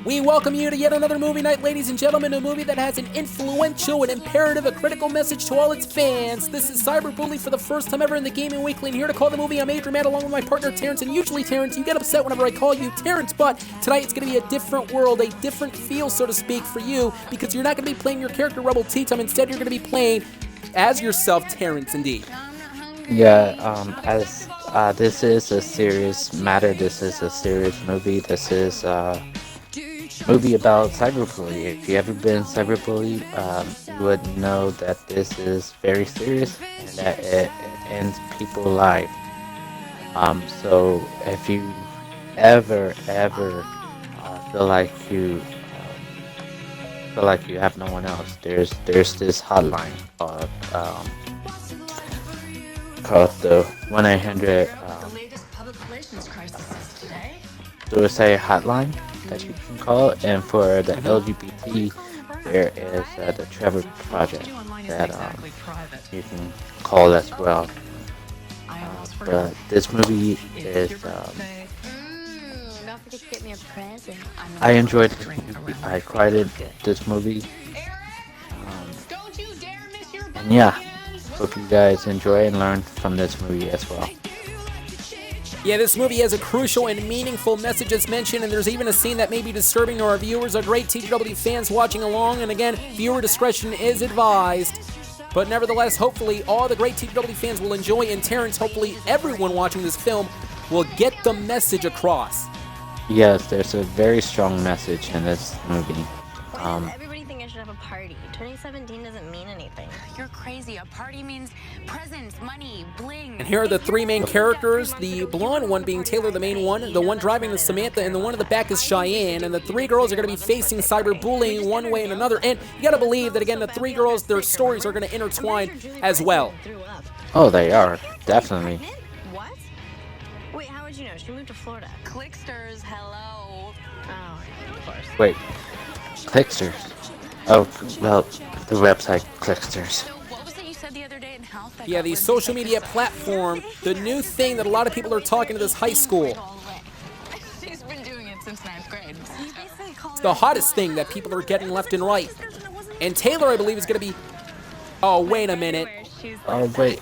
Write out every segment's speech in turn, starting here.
We welcome you to yet another movie night, ladies and gentlemen, a movie that has an influential and imperative, a critical message to all its fans. This is Cyberbully for the first time ever in the Gaming Weekly, and here to call the movie, I'm Adrian, along with my partner Terrence, and usually, Terrence, you get upset whenever I call you Terrence, but tonight it's going to be a different world, a different feel, so to speak, for you, because you're not going to be playing your character Rebel T-Time, instead you're going to be playing as yourself, Terrence, indeed. Yeah, as this is a serious matter, this is a serious movie, this is a movie about cyberbullying. If you ever been cyberbullied, you would know that this is very serious and that it ends people's life. So if you ever feel like you have no one else, there's this hotline called the 1-800 suicide hotline that you can call, and for the LGBT there is the Trevor Project that you can call as well. But this movie is Don't forget to get me a present. I enjoyed this movie. I cried at this movie. And yeah, hope you guys enjoy and learn from this movie as well. Yeah, this movie has a crucial and meaningful message as mentioned, and there's even a scene that may be disturbing to our viewers, our great TGW fans watching along, and again, viewer discretion is advised. But nevertheless, hopefully all the great TGW fans will enjoy, and Terrence, hopefully everyone watching this film will get the message across. Yes, there's a very strong message in this movie. Everybody think I should have a party. 2017 doesn't mean anything. You're crazy. A party means presents, money, bling. And here are the three main characters, the blonde one being Taylor, the main one, the one driving is Samantha, and the one in the back is Cheyenne, and the three girls are going to be facing cyberbullying one way and another, and you got to believe that, again, the three girls, their stories are going to intertwine as well. Oh, they are, definitely. What? Wait, how would you know? She moved to Florida. Clicksters, hello. Oh, of course. Wait, Clicksters. Oh, well, the website Clicksters. So what was it you said the other day in health? Yeah, the social media platform, the new thing that a lot of people are talking to this high school. She's been doing it since 9th grade. It's the hottest thing that people are getting left and right. And Taylor, I believe, is going to be... Oh, wait a minute. Oh, wait,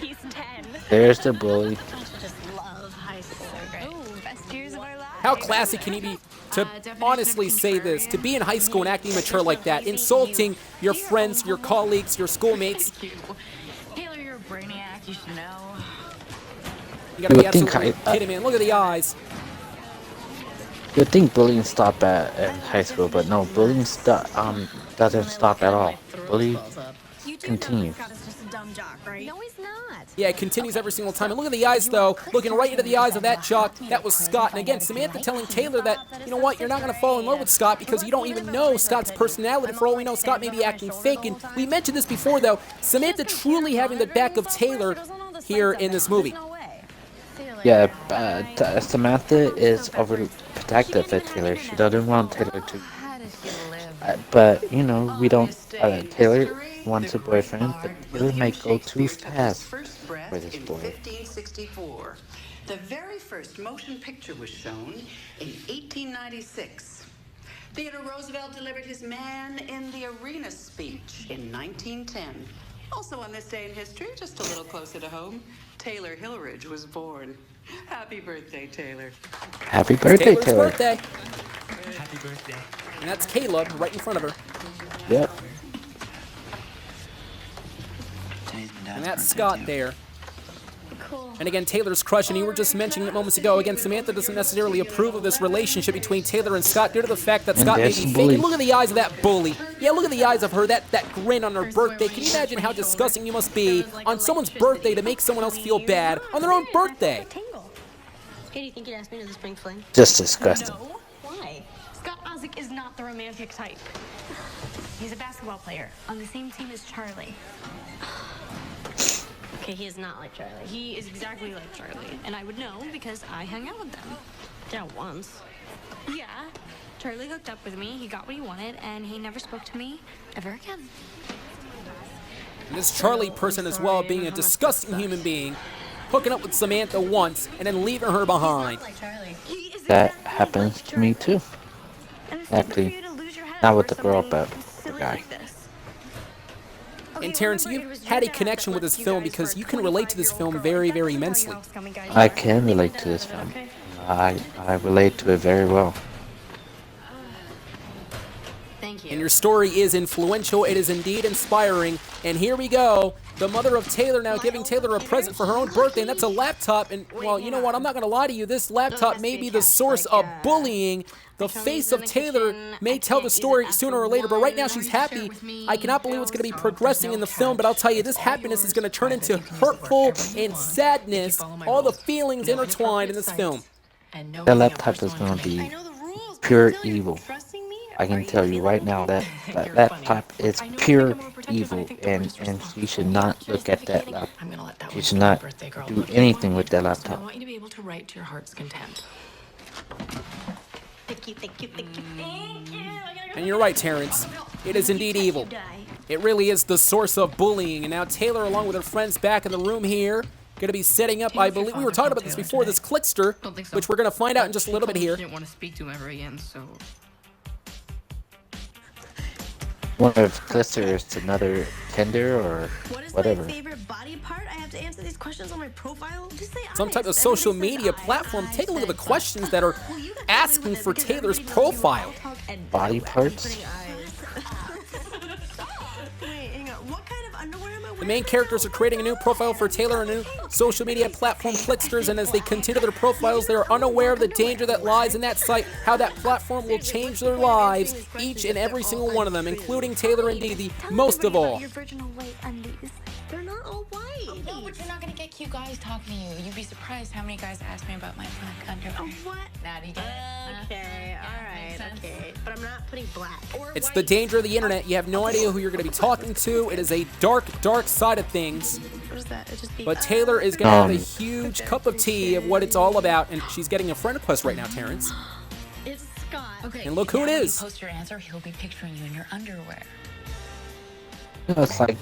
He's 10. there's the bully. Just love high school. Ooh, best years of our lives. How classy can you be to honestly say this, to be in high school and acting mature like that, insulting your friends, your colleagues, your schoolmates? Taylor, you're a brainiac. You should know. You gotta be You would think absolutely kidding, man. Look at the eyes. You'd think bullying stopped at high school, but no, bullying doesn't stop at all. Bullying continues. No, he's not. Yeah, it continues every single time. And look at the eyes, though. Looking right into the eyes of that jock. That was Scott. And again, Samantha telling Taylor that, you know what, you're not going to fall in love with Scott because you don't even know Scott's personality. For all we know, Scott may be acting fake. And we mentioned this before, though. Samantha truly having the back of Taylor here in this movie. Yeah, Samantha is overprotective of Taylor. She doesn't want Taylor to. But, you know, we don't. Taylor wants a boyfriend, but Taylor might go too fast for this boy. 1564. The very first motion picture was shown in 1896. Theodore Roosevelt delivered his Man in the Arena speech in 1910. Also on this day in history, just a little closer to home, Taylor Hillridge was born. Happy birthday, Taylor. Happy birthday, Taylor's Taylor. birthday. Happy birthday. And that's Caleb right in front of her. Yep. And that's Scott there. Cool. And again, Taylor's crush, and you were just mentioning it moments ago. Again, Samantha doesn't necessarily approve of this relationship between Taylor and Scott due to the fact that And Scott may there's be the fake. bully. And look at the eyes of that bully. Yeah, look at the eyes of her, that grin on her birthday. Can you imagine how disgusting you must be on someone's birthday to make someone else feel bad on their own birthday? Tingle. Hey, do you think you'd ask me to the spring fling? Just disgusting. No. Why? Scott Ozick is not the romantic type. He's a basketball player on the same team as Charlie. Okay, he is not like Charlie. He is exactly like Charlie, and I would know because I hung out with them. Yeah, once. Yeah, Charlie hooked up with me, he got what he wanted, and he never spoke to me ever again. And this Charlie person as well being a disgusting human being, hooking up with Samantha once and then leaving her behind. Like Charlie. He is That exactly happens like to me too. And Exactly. Not with the girl, but the guy. And Terrence, you've had a connection with this film because you can relate to this film very, very immensely. I can relate to this film. I relate to it very well. Thank you. And your story is influential, it is indeed inspiring, and here we go. The mother of Taylor now giving Taylor a present for her own birthday, and that's a laptop, and, well, you know what, I'm not going to lie to you, this laptop may be the source of bullying. The face of Taylor may tell the story sooner or later, but right now she's happy. I cannot believe what's going to be progressing in the film, but I'll tell you, this happiness is going to turn into hurtful and sadness, all the feelings intertwined in this film. That laptop is going to be pure evil. I can tell you right now that laptop is pure evil, and you should not look at that laptop. You should not do anything with that laptop. I want you to be able to write to your heart's content. Thank you, thank you, thank you, thank you. And you're right, Terrence. It is indeed evil. It really is the source of bullying. And now Taylor, along with her friends back in the room here, going to be setting up, I believe, we were talking about this before, this clickster, which we're going to find out in just a little bit here. Didn't want to speak to him ever again, so... One of Clister's another Tinder or whatever. What is my favorite body part? I have to answer these questions on my profile. Just say Some type of social media platform. Take a look at the questions that are asking for Taylor's profile. Body parts? The main characters are creating a new profile for Taylor, a new social media platform, Clicksters, and as they continue their profiles, they are unaware of the danger that lies in that site, how that platform will change their lives, each and every single one of them, including Taylor and Dee Dee, most of all. They're not all white. No, but you're not gonna get cute guys talking to you. You'd be surprised how many guys ask me about my black underwear. What? Now do you get it? Okay, alright, okay. But I'm not putting black. It's the danger of the internet. You have no idea who you're going to be talking to. It is a dark, dark side of things. What is that? It just But Taylor is going to have a huge cup of tea of what it's all about, and she's getting a friend request right now, Terrence. It's Scott. Okay. And look who it when you is. post your answer, he'll be picturing you in your underwear. You know, it's like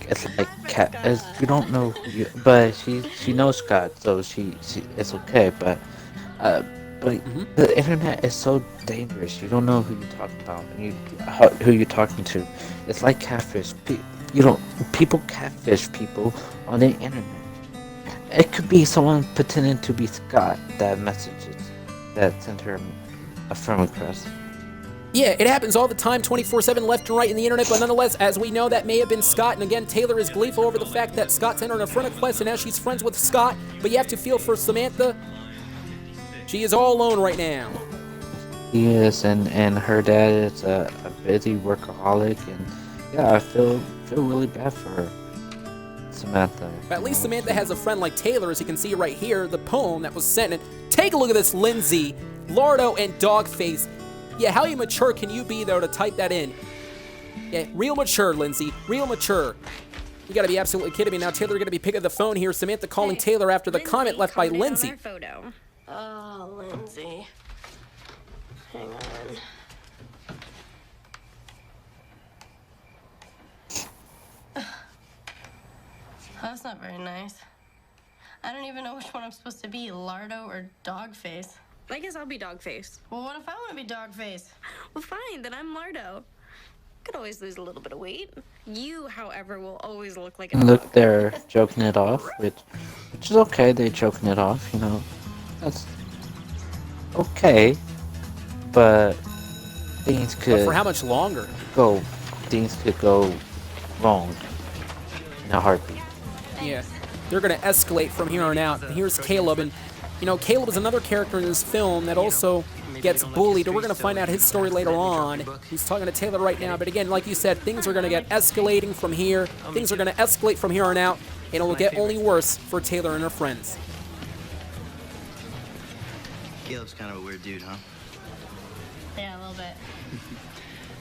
cat. You don't know who you, but she knows Scott, so she it's okay. But the internet is so dangerous. You don't know who you're talking about, and who you're talking to. It's like catfish. People catfish people on the internet. It could be someone pretending to be Scott that sent her a friend request. Yeah, it happens all the time, 24/7, left and right in the internet, but nonetheless, as we know, that may have been Scott, and again, Taylor is gleeful over the fact that Scott sent her a friend request, and now she's friends with Scott, but you have to feel for Samantha. She is all alone right now. He is, and her dad is a busy workaholic, and yeah, I feel really bad for her, Samantha. But at least Samantha has a friend like Taylor, as you can see right here, the poem that was sent, and take a look at this, Lindsay, Lardo, and Dogface. Yeah, how immature can you be, though, to type that in? Yeah, real mature, Lindsay. Real mature. You gotta be absolutely kidding me. Now Taylor gonna be picking up the phone here. Samantha calling Taylor after the comment left by Lindsay. Photo. Oh, Lindsay. Hang on. That's not very nice. I don't even know which one I'm supposed to be, Lardo or Dogface. I guess I'll be Dogface. Well, what if I want to be Dogface? Well, fine, then I'm Lardo. Could always lose a little bit of weight. You, however, will always look like a Look, dog. they're joking it off, which is okay. They're joking it off, you know. That's okay, but things But could for how much longer? things could go wrong in a heartbeat. Yeah, they're gonna escalate from here on out. And here's Caleb, and you know, Caleb is another character in this film that also gets bullied, and we're gonna find out his story later on. He's talking to Taylor right now, but again, like you said, things are gonna get escalating from here. Things are gonna escalate from here on out, and it will get only worse for Taylor and her friends. Caleb's kind of a weird dude, huh? Yeah, a little bit.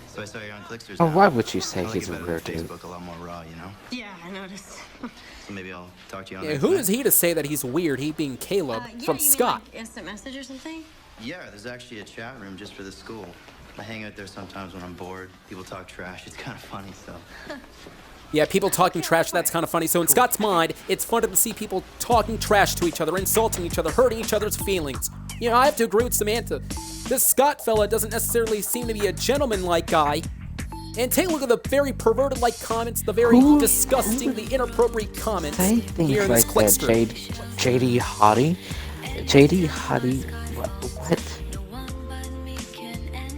So I saw you're on Clicksters Oh, now. why would you say I like he's it a better weird than dude? Facebook, a lot more raw, you know? Yeah, I noticed. So maybe I'll talk to you on Yeah, there who tonight. is he to say that he's weird? He being Caleb from Scott. Mean, like, instant message or something? Yeah, there's actually a chat room just for the school. I hang out there sometimes when I'm bored. People talk trash. It's kind of funny, so. Yeah, people talking trash, that's kind of funny. So in Scott's mind, it's fun to see people talking trash to each other, insulting each other, hurting each other's feelings. You know, I have to agree with Samantha. This Scott fella doesn't necessarily seem to be a gentleman-like guy. And take a look at the very perverted-like comments, the very disgusting, the inappropriate comments Say here in things this like that, clickster. JD Hottie. JD Hottie, what?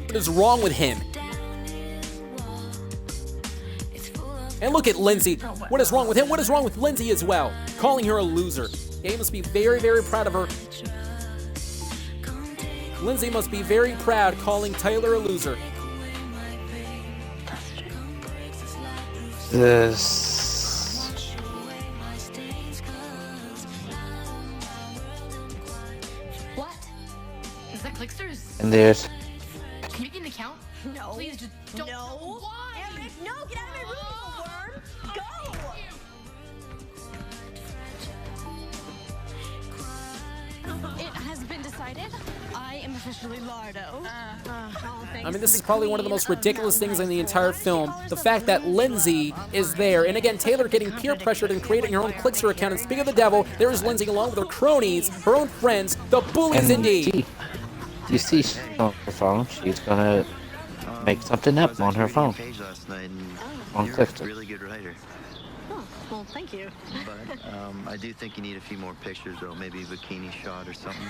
What is wrong with him? And look at Lindsay. What is wrong with him? What is wrong with Lindsay as well? Calling her a loser. Yeah, he must be very, very proud of her. Lindsay must be very proud calling Taylor a loser. This. What? Is that Clicksters? And there's. Can you get an account? No. Please just don't. No. Why? Eric, no, get out of my room, you worm. Go. It has been decided. I am officially Lardo. I mean, this is probably one of the most ridiculous things in the entire film. The fact that Lindsay is there. And again, Taylor getting peer pressured and creating her own Clickster account. And speak of the devil, there is Lindsay along with her cronies, her own friends, the bullies indeed. You see, she's on her phone. She's gonna make something up on her phone. Page last night, and On you're Clickster. a really good writer. Oh, well, thank you. But I do think you need a few more pictures, though. Maybe a bikini shot or something.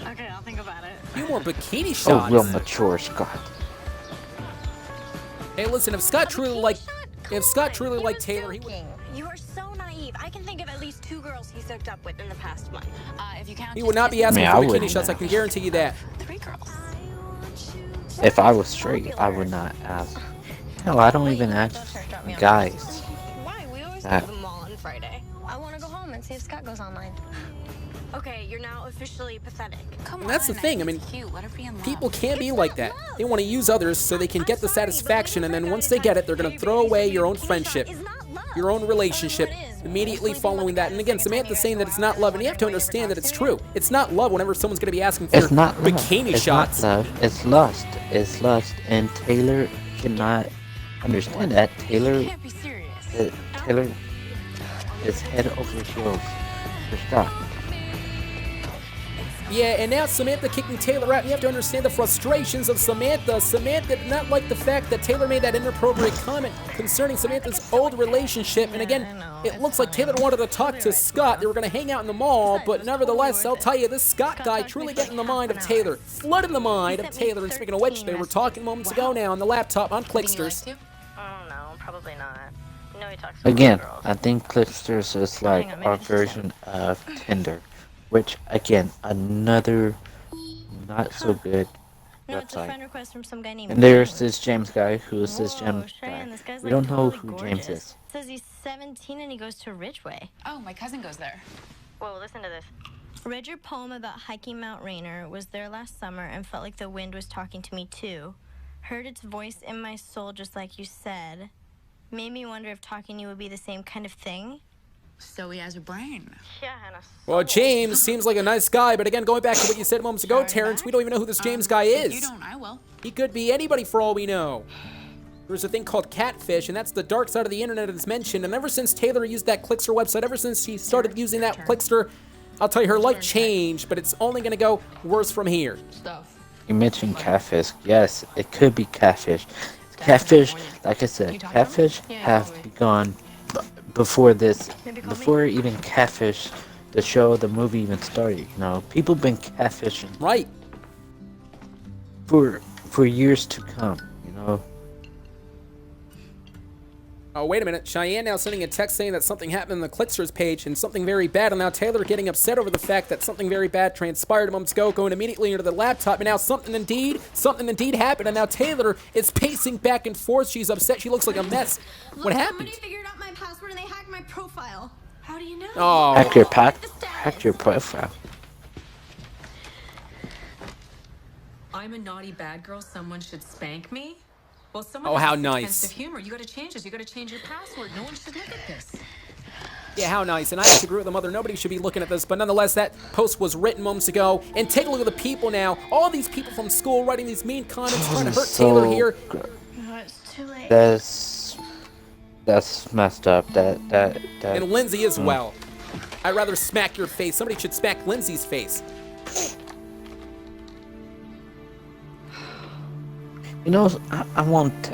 Okay, I'll think about it. A few more bikini Oh, shots. real mature Scott. Hey, listen, if Scott truly liked Taylor, he would. You are so naive. I can think of at least 2 girls he's hooked up with in the past month. If you count, He would not be asking Man, for I bikini wouldn't shots. I know. can guarantee you that. 3 girls. If I was straight, I would not ask. Hell, I don't even ask guys. Why? We always That- go to the mall on Friday. I want to go home and see if Scott goes online. Okay, you're now officially pathetic. Come And that's the on, thing, think I mean, it's cute. Let her be in love. People can't be like that. They want to use others so they can get the satisfaction, and then once they get it, they're going to throw away your own friendship, your own relationship, immediately following that. And again, Samantha's saying that it's not love, and you have to understand that it's true. It's not love whenever someone's going to be asking for It's not love. bikini It's shots. not love. It's lust. It's lust. And Taylor cannot understand that. Taylor Can't be serious. Taylor is head over heels for Scott. Yeah, and now Samantha kicking Taylor out. You have to understand the frustrations of Samantha. Samantha did not like the fact that Taylor made that inappropriate comment concerning Samantha's old relationship. And again, it looks like Taylor wanted to talk to Scott. They were going to hang out in the mall, but nevertheless, I'll tell you, this Scott guy truly getting in the mind of Taylor. Flooding the mind of Taylor. And speaking of which, they were talking moments ago now on the laptop on Clicksters. Oh, no, probably not. No, he talks Again, girls. I think Clicksters is like our version of Tinder, which again, another not so good No, it's a friend website. request from some guy named And there's this James guy. Who's this James Cheyenne, guy? this guy's We like don't know totally who gorgeous. James is. Says he's 17 and he goes to Ridgeway. Oh, my cousin goes there. Whoa, listen to this. Read your poem about hiking Mount Rainier. Was there last summer and felt like the wind was talking to me too. Heard its voice in my soul just like you said. Made me wonder if talking to you would be the same kind of thing. So he has a brain. Yeah, and a Well, James seems like a nice guy, but again, going back to what you said moments ago, Sorry, Terrence, back. we don't even know who this James guy If you is. don't, I will. He could be anybody for all we know. There's a thing called catfish, and that's the dark side of the internet that's mentioned. And ever since Taylor used that Clickster website, ever since she started using that Clickster, I'll tell you, her life changed, but it's only going to go worse from here. Stuff. You mentioned catfish. Yes, it could be catfish. Catfish, like I said, catfish have begun before this, before even catfish, the show, the movie even started. You know, people been catfishing Right. for years to come. You know, Oh, wait a minute. Cheyenne now sending a text saying that something happened on the Clicksters page and something very bad. And now Taylor getting upset over the fact that something very bad transpired moments ago, going immediately into the laptop. And now something indeed happened. And now Taylor is pacing back and forth. She's upset. She looks like a mess. What happened? Somebody figured out my password and they hacked my profile. How do you know? Oh, hack your profile. I'm a naughty bad girl. Someone should spank me. Well, someone Oh, has how a sense nice. of humor. You got to change this. You got to change your password. No one should look at this. yeah, how nice. And I have to agree with the mother. Nobody should be looking at this. But nonetheless, that post was written moments ago. And take a look at the people now. All these people from school writing these mean comments, trying to hurt Taylor here. No, it's too late. That's messed up. That. And Lindsay as well. I'd rather smack your face. Somebody should smack Lindsay's face. You know, I want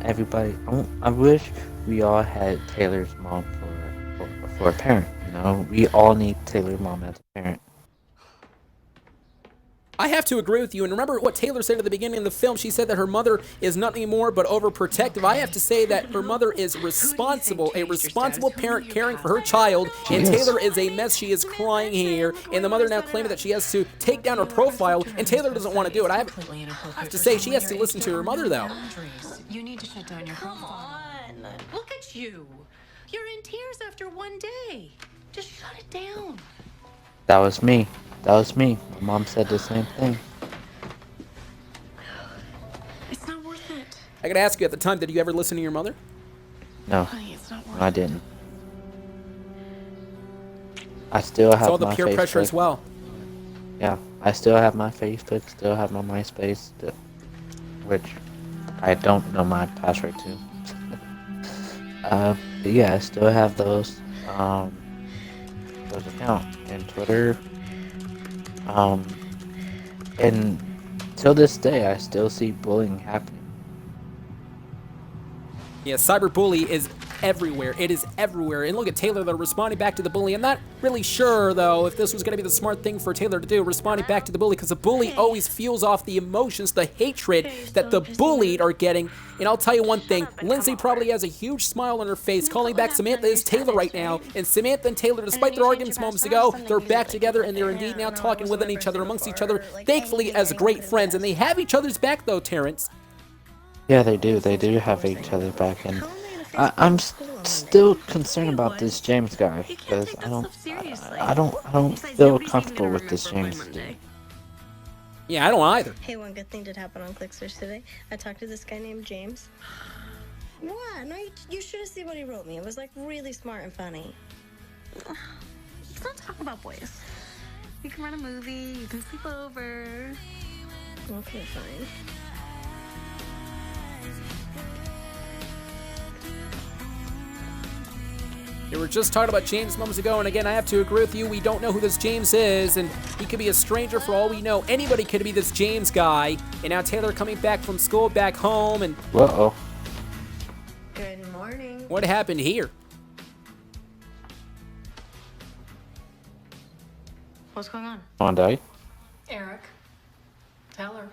everybody. I wish we all had Taylor's mom for a parent. You know, we all need Taylor's mom as a parent. I have to agree with you. And remember what Taylor said at the beginning of the film? She said that her mother is nothing more but overprotective. I have to say that her mother is responsible, a responsible parent caring for her child. And Taylor is a mess. She is crying here. And the mother now claiming that she has to take down her profile. And Taylor doesn't want to do it. I have to say she has to listen to her mother, though. You need to shut down your Come profile. on. Look at you. You're in tears after one day. Just shut it down. That was me. That was me. My mom said the same thing. It's not worth it. I gotta ask you, at the time, did you ever listen to your mother? No, Honey, it's not worth I didn't. I still have It's all the my peer pressure Facebook. as well. Yeah, I still have my Facebook, still have my MySpace, which I don't know my password to. But yeah, I still have those accounts and Twitter. And till this day, I still see bullying happening. Yeah, cyberbully is everywhere. It is everywhere. And look at Taylor, though, responding back to the bully. I'm not really sure, though, if this was going to be the smart thing for Taylor to do, responding back to the bully, because the bully always fuels off the emotions, the hatred that the bullied are getting. And I'll tell you one thing, Lindsay probably has a huge smile on her face, calling back Samantha as Taylor right now. And Samantha and Taylor, despite their arguments moments ago, they're back together, and they're indeed now talking within each other, amongst each other, thankfully as great friends. And they have each other's back, though, Terrence. Yeah, they do. They do have each other back, and I'm still concerned about this James guy because I don't feel comfortable with this James dude. Yeah, I don't either. Hey, one good thing did happen on ClickSearch today. I talked to this guy named James. What? No, you should have seen what he wrote me. It was like really smart and funny. Let's not talk about boys. We can run a movie, you can sleep over. Okay, fine. We were just talking about James moments ago, and again, I have to agree with you. We don't know who this James is, and he could be a stranger for all we know. Anybody could be this James guy. And now Taylor coming back from school, back home, and Uh-oh. Good morning. what happened here? What's going on? Come on, Daddy. Eric, tell her.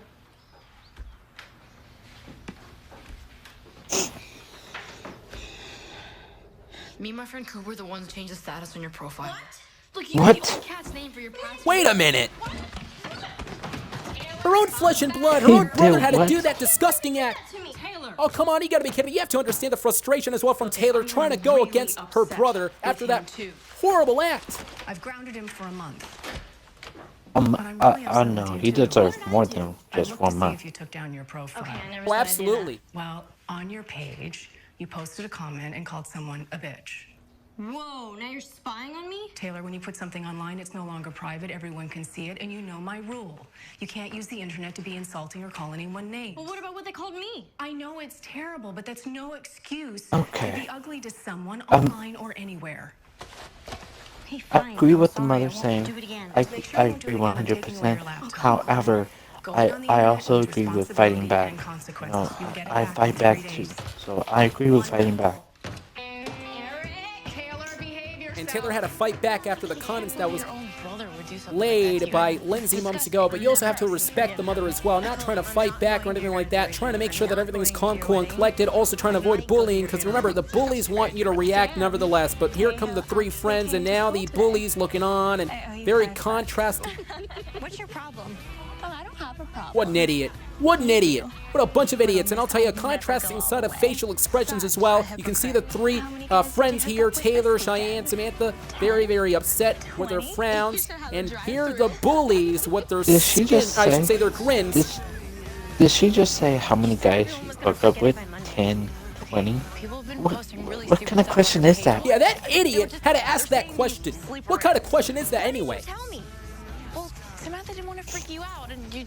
Me and my friend Cooper were the ones who changed the status on your profile. Look, you What? used Cat's name for your password. Wait a minute! Her own flesh and blood, her He own brother did had to what? do that disgusting act. Taylor. Oh, come on, you gotta be kidding me. You have to understand the frustration as well from Taylor trying to go really against her upset brother with after him, that too. horrible act. I've grounded him for a month. I know he deserves more than just 1 See month. if you took down your profile. Okay, I never Oh, said I did absolutely. Well, on your page, you posted a comment and called someone a bitch. Whoa, now you're spying on me? Taylor, when you put something online, it's no longer private. Everyone can see it, and you know my rule. You can't use the internet to be insulting or call anyone names. Well, what about what they called me? I know it's terrible, but that's no excuse Okay. to be ugly to someone online or anywhere. Hey, I fine. agree I'm with the sorry. mother I won't saying. do it again. I Make sure you don't do agree it again. I'm taking away 100%. your laptop. However, Going on the I internet also comes agree with fighting back. responsibility You and know, consequences. You'll get it I back fight in back 3 too. days. So I agree with fighting back. And Taylor had to fight back after the comments that was Your own brother would do something laid like that by to you. Lindsay months ago, but you also have to respect the mother as well, not trying to fight back or anything like that, trying to make sure that everything's calm, cool, and collected, also trying to avoid bullying, because remember, the bullies want you to react nevertheless, but here come the three friends, and now the bullies looking on, and very contrasting. What's your problem? Oh, I don't have a problem. What an idiot. What an idiot. What a bunch of idiots. And I'll tell you, a contrasting set of facial expressions as well. You can see the three friends here, Taylor, Cheyenne, Samantha, very, very upset with their frowns. And here the bullies with their Did she just I should say- say their grins. Did she just say how many guys she hooked up with? 10, 20? People have been What, posting really what stupid kind of stuff question about is me. that? Yeah, that idiot had to ask that question. What kind of question is that anyway? Tell me. Well, Samantha didn't want to freak you out, and you.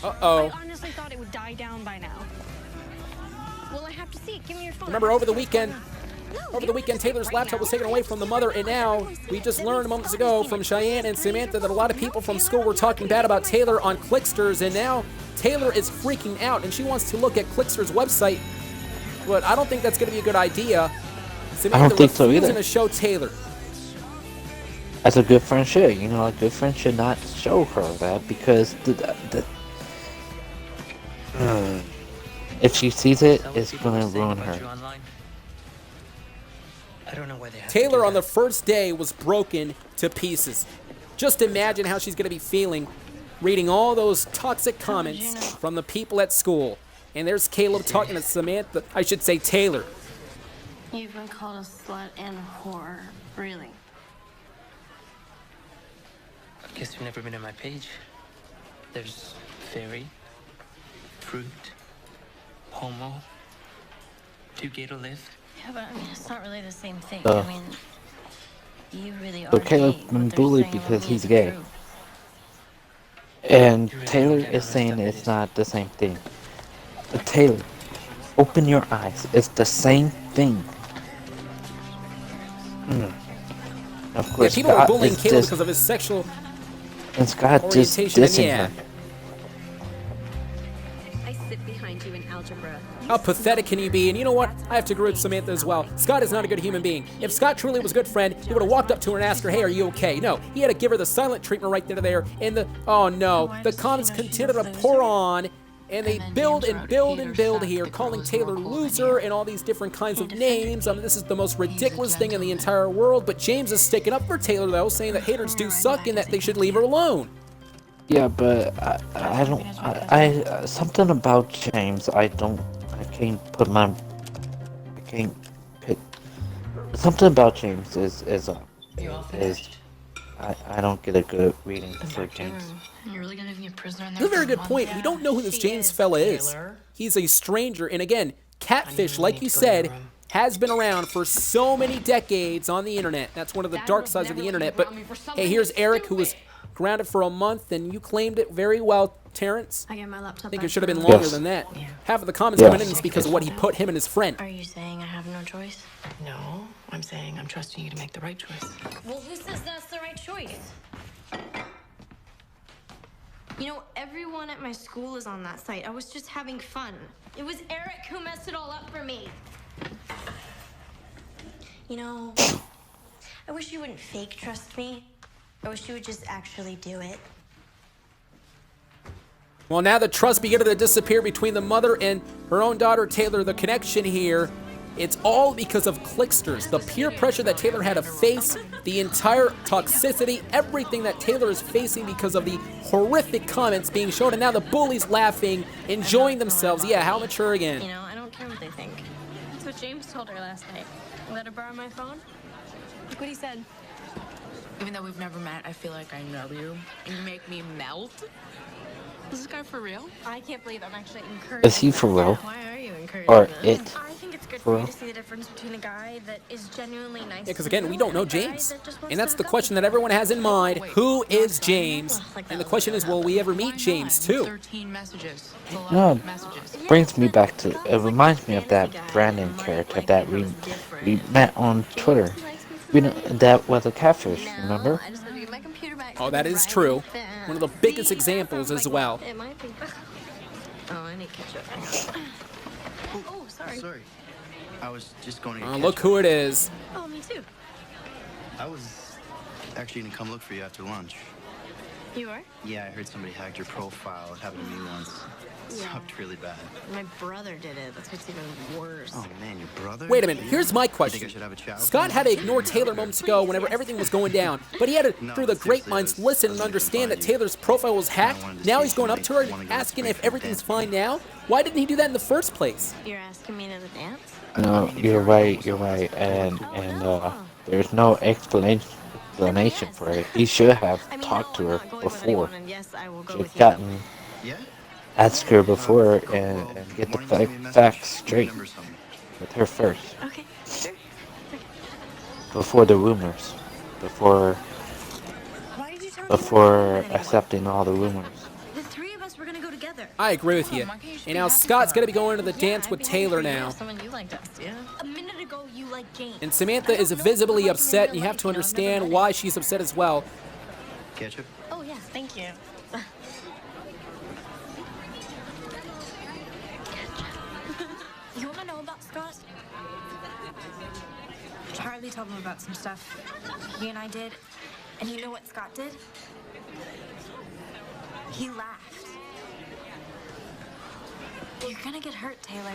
Uh-oh. I honestly thought it would die down by now. Well, I have to see it. Give me your phone. Remember, over the weekend, Over the weekend, Taylor's laptop was taken away from the mother, and now we just learned moments ago from Cheyenne and Samantha that a lot of people from school were talking bad about Taylor on Clicksters, and now Taylor is freaking out, and she wants to look at Clicksters' website, but I don't think that's going to be a good idea. Samantha I don't think so either. to show Taylor. As a good friend should, you know, a good friend should not show her that because if she sees it, it's gonna ruin her. Taylor on the first day was broken to pieces. Just imagine how she's gonna be feeling reading all those toxic comments from the people at school. And there's Caleb talking to Samantha, I should say Taylor. You've been called a slut and a whore, really. I guess you've never been on my page. There's fairy, fruit, homo, too gay to live. Yeah, but I mean, it's not really the same thing. I mean, you really are So Caleb's been bullied because he's gay. And Taylor is saying it's not the same thing. But Taylor, open your eyes. It's the same thing. Of course, people are bullying Caleb because of his sexual and Scott just dissing her. I sit behind you in algebra. How pathetic can you be? And you know what? I have to agree with Samantha as well. Scott is not a good human being. If Scott truly was a good friend, he would have walked up to her and asked her, hey, are you okay? No, he had to give her the silent treatment right there. And the comments continue to pour on. And they build and build and build here, calling Taylor loser and all these different kinds of names. I mean, this is the most ridiculous thing in the entire world. But James is sticking up for Taylor, though, saying that haters do suck and that they should leave her alone. Yeah, but I don't. Something about James. I can't pick. Something about James is I don't get a good reading for James. You're really gonna leave me a prisoner in there? That's a very good point. We don't know who this James fella is. He's a stranger, and again, catfish, like you said, has been around for so many decades on the internet. That's one of the dark sides of the internet. But hey, here's Eric, who was grounded for a month, and you claimed it very well, Terrence. I get my laptop. I think it should have been longer than that. Yeah. Half of the comments coming in is because of what he put him and his friend. Are you saying I have no choice? No, I'm saying I'm trusting you to make the right choice. Well, who says that's the right choice? You know, everyone at my school is on that site. I was just having fun. It was Eric who messed it all up for me. You know, I wish you wouldn't fake trust me. I wish you would just actually do it. Well, now the trust beginning to disappear between the mother and her own daughter, Taylor. The connection here, it's all because of Clicksters. The peer pressure that Taylor had to face, the entire toxicity, everything that Taylor is facing because of the horrific comments being shown, and now the bullies laughing, enjoying themselves. Yeah, how mature again. You know, I don't care what they think. That's what James told her last night. Let her borrow my phone? Look what he said. Even though we've never met, I feel like I know you. And you make me melt. Is this guy for real? I can't believe I'm actually encouraging. Is he for real? Why are you encouraging Or this? it? I think it's good for you to see the difference between a guy that is genuinely nice. Yeah, because again, we don't know James. And that's the question that everyone has in mind. Who is James? And the question is, will we ever meet James, too? 13 messages. No, brings me back to, it reminds me of that Brandon character that we met on Twitter. That was a catfish, remember? Oh, that is true. One of the biggest examples as well. It might be. Oh, I need ketchup. Oh, sorry. Sorry. I was just going to get Look who it is. Oh, me too. I was actually going to come look for you after lunch. You are? Yeah, I heard somebody hacked your profile. It happened to me once. It sucked really bad. My brother did it. That's what's even worse. Oh, man, your brother? Wait a minute, here's my You think I question. should have a chat with Scott him? had to ignore Taylor moments ago whenever everything was going down, but he had to, through the grapevines, listen and understand that Taylor's profile was hacked. Now he's going up to her and asking if everything's fine now. Why didn't he do that in the first place? You're asking me to dance? No, you're right, and there's no explanation for it. He should have talked to her before. Should have gotten, ask her before and get the facts straight with her first. Okay, sure. Before the rumors, before accepting all the rumors. The three of us were gonna go together. I agree with you. And now Scott's going to be going to the dance with Taylor now. Someone you liked us, yeah? A minute ago, you like Jane. And Samantha is visibly upset, and you have to understand why she's upset as well. Ketchup? Oh, yeah, thank you. You want to know about Scott? Charlie told him about some stuff he and I did. And you know what Scott did? He laughed. You're gonna get hurt, Taylor.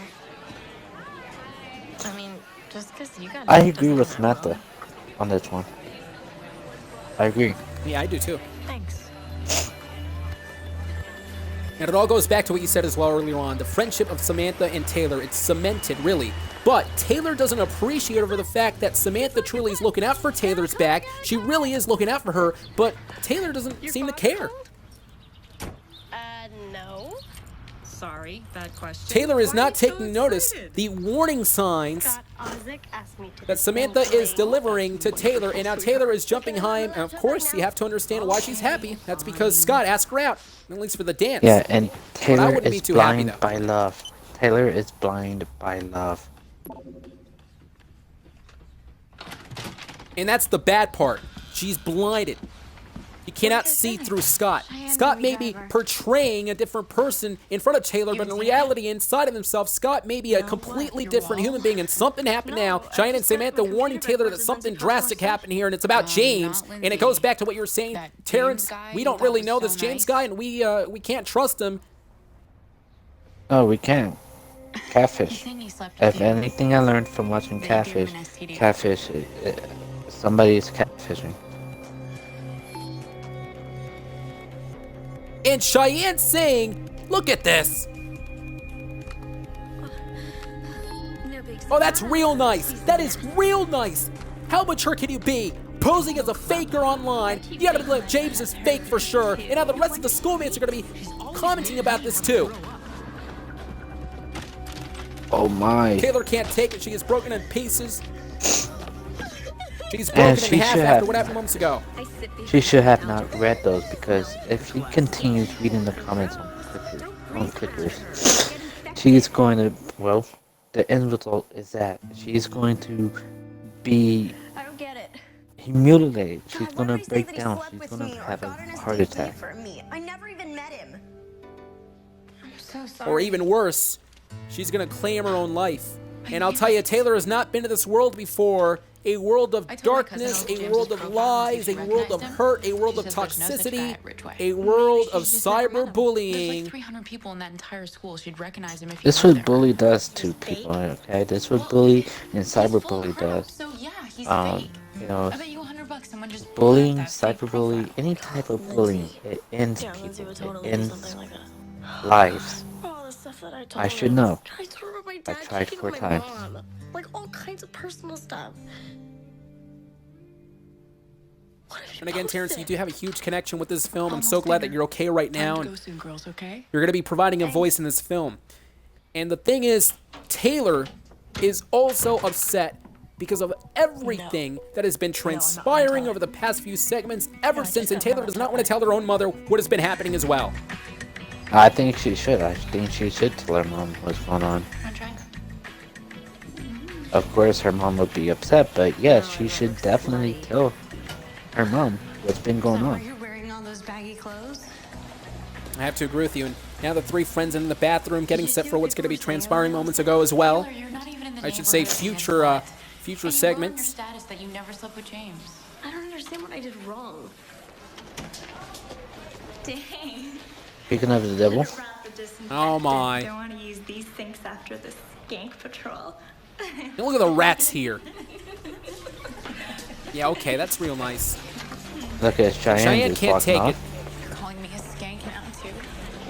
I mean, just because you got I agree with Samantha on this one. I agree. Yeah, I do too. Thanks. And it all goes back to what you said as well earlier on. The friendship of Samantha and Taylor, it's cemented, really. But Taylor doesn't appreciate over the fact that Samantha truly is looking out for Taylor's back. She really is looking out for her, but Taylor doesn't seem to care. No. Sorry, bad question. Taylor is not taking notice the warning signs that Samantha is delivering to Taylor, and now Taylor is jumping high, and of course you have to understand why she's happy. That's because Scott asked her out, at least for the dance. Yeah, and Taylor wouldn't be is too happy, blind though. by love. Taylor is blind by love. And that's the bad part. She's blinded. You cannot see through Scott. Scott may be portraying a different person in front of Taylor, but in reality, inside of himself, Scott may be a completely different human being, and something happened now. Cheyenne and Samantha warning Taylor that something drastic happened here, and it's about James, and it goes back to what you were saying, Terrence. We don't really know this James guy, and we can't trust him. Oh, we can't. Catfish. If anything I learned from watching Catfish, somebody's catfishing. And Cheyenne saying, look at this. Oh, that's real nice. That is real nice. How mature can you be? Posing as a faker online. You gotta believe James is fake for sure. And now the rest of the schoolmates are gonna be commenting about this too. Oh my. Taylor can't take it. She is broken in pieces. She's broken in half after what happened months ago. She should have not read those, because if she continues reading the comments on clickers, she's going to, well, the end result is that she's going to be mutilated. She's going to break down. She's going to have a heart attack. I never even met him. I'm so sorry. Or even worse, she's gonna claim her own life. And I'll tell you, Taylor has not been to this world before. A world of darkness, a world of lies, a world of hurt, a world of toxicity, a world of cyberbullying. Like 300 people in that entire school. She'd recognize him if This is what bully does to people, okay? This is what bully and cyberbully does. So yeah, he's fake. You know, I bet you $100 someone just bullying, cyberbullying, any type of bullying, it ends people. It ends lives. I should know. I tried 4 times. Like all kinds of personal stuff. And again, Terrence, you do have a huge connection with this film. I'm so glad that you're okay right now. And you're going to be providing a voice in this film. And the thing is, Taylor is also upset because of everything that has been transpiring over the past few segments ever since. And Taylor does not want to tell her own mother what has been happening as well. I think she should. I think she should tell her mom what's going on. Of course, her mom would be upset, but yes, she should definitely tell her mom what's been going on. Are you wearing all those baggy clothes? I have to agree with you. And now the 3 friends in the bathroom getting set for what's going to be transpiring moments ago as well. I should say future segments. That you never slept with James. I don't understand what I did wrong. Dang. Speaking of the devil. Oh my. Don't want to use these sinks after the skank patrol. And look at the rats here. Yeah, okay, that's real nice. Look at Cheyenne just can't walking take off. it. You're calling me a skank now too?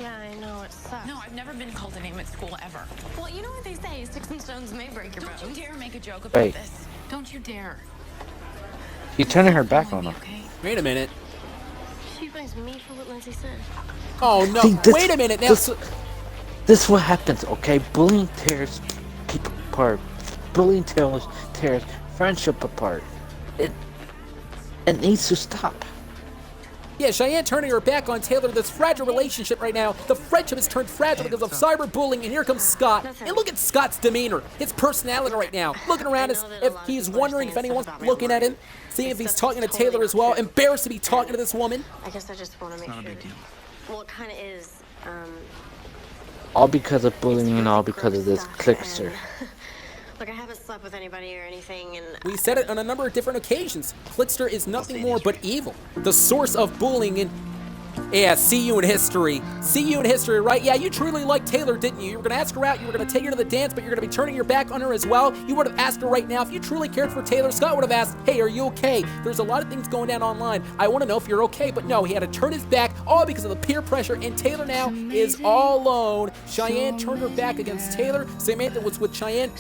Yeah, I know, it sucks. No, I've never been called a name at school ever. Well, you know what they say, sticks and stones may break your bones. Don't you dare make a joke about Wait. this. Don't you dare. She's turning her back on him. Wait a minute. She blames me for what Lindsay said. Oh no, See, this- wait a minute now. This is what happens, okay? Bullying tears people apart. Bullying tears friendship apart. It needs to stop. Yeah, Cheyenne turning her back on Taylor, this fragile relationship right now. The friendship has turned fragile because of cyberbullying, and here comes Scott. And look at Scott's demeanor, his personality right now. Looking around as if he's wondering if anyone's looking at him, seeing if he's talking to Taylor as well. Embarrassed to be talking to this woman. I guess I just want to make sure. Not a big deal. Well, it kind of is. All because of bullying and all because of this clickster. Look, I haven't slept with anybody or anything, and we said it on a number of different occasions. Clickster is nothing more but evil. The source of bullying and... Yeah, see you in history. See you in history, right? Yeah, you truly liked Taylor, didn't you? You were going to ask her out, you were going to take her to the dance, but you're going to be turning your back on her as well. You would have asked her right now if you truly cared for Taylor. Scott would have asked, hey, are you okay? There's a lot of things going down online. I want to know if you're okay, but no, he had to turn his back, all because of the peer pressure, and Taylor now is all alone. Cheyenne turned her back against Taylor. Samantha was with Cheyenne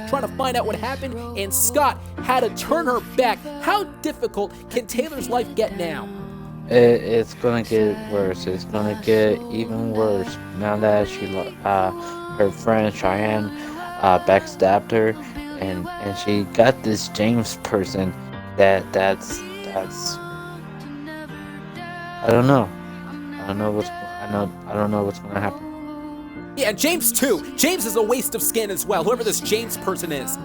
trying to find out what happened, and Scott had to turn her back. How difficult can Taylor's life get now? It's gonna get worse. It's gonna get even worse now that her friend Cheyenne backstabbed her, and she got this James person that's I don't know what's gonna happen. Yeah, and James too. James is a waste of skin as well. Whoever this James person is.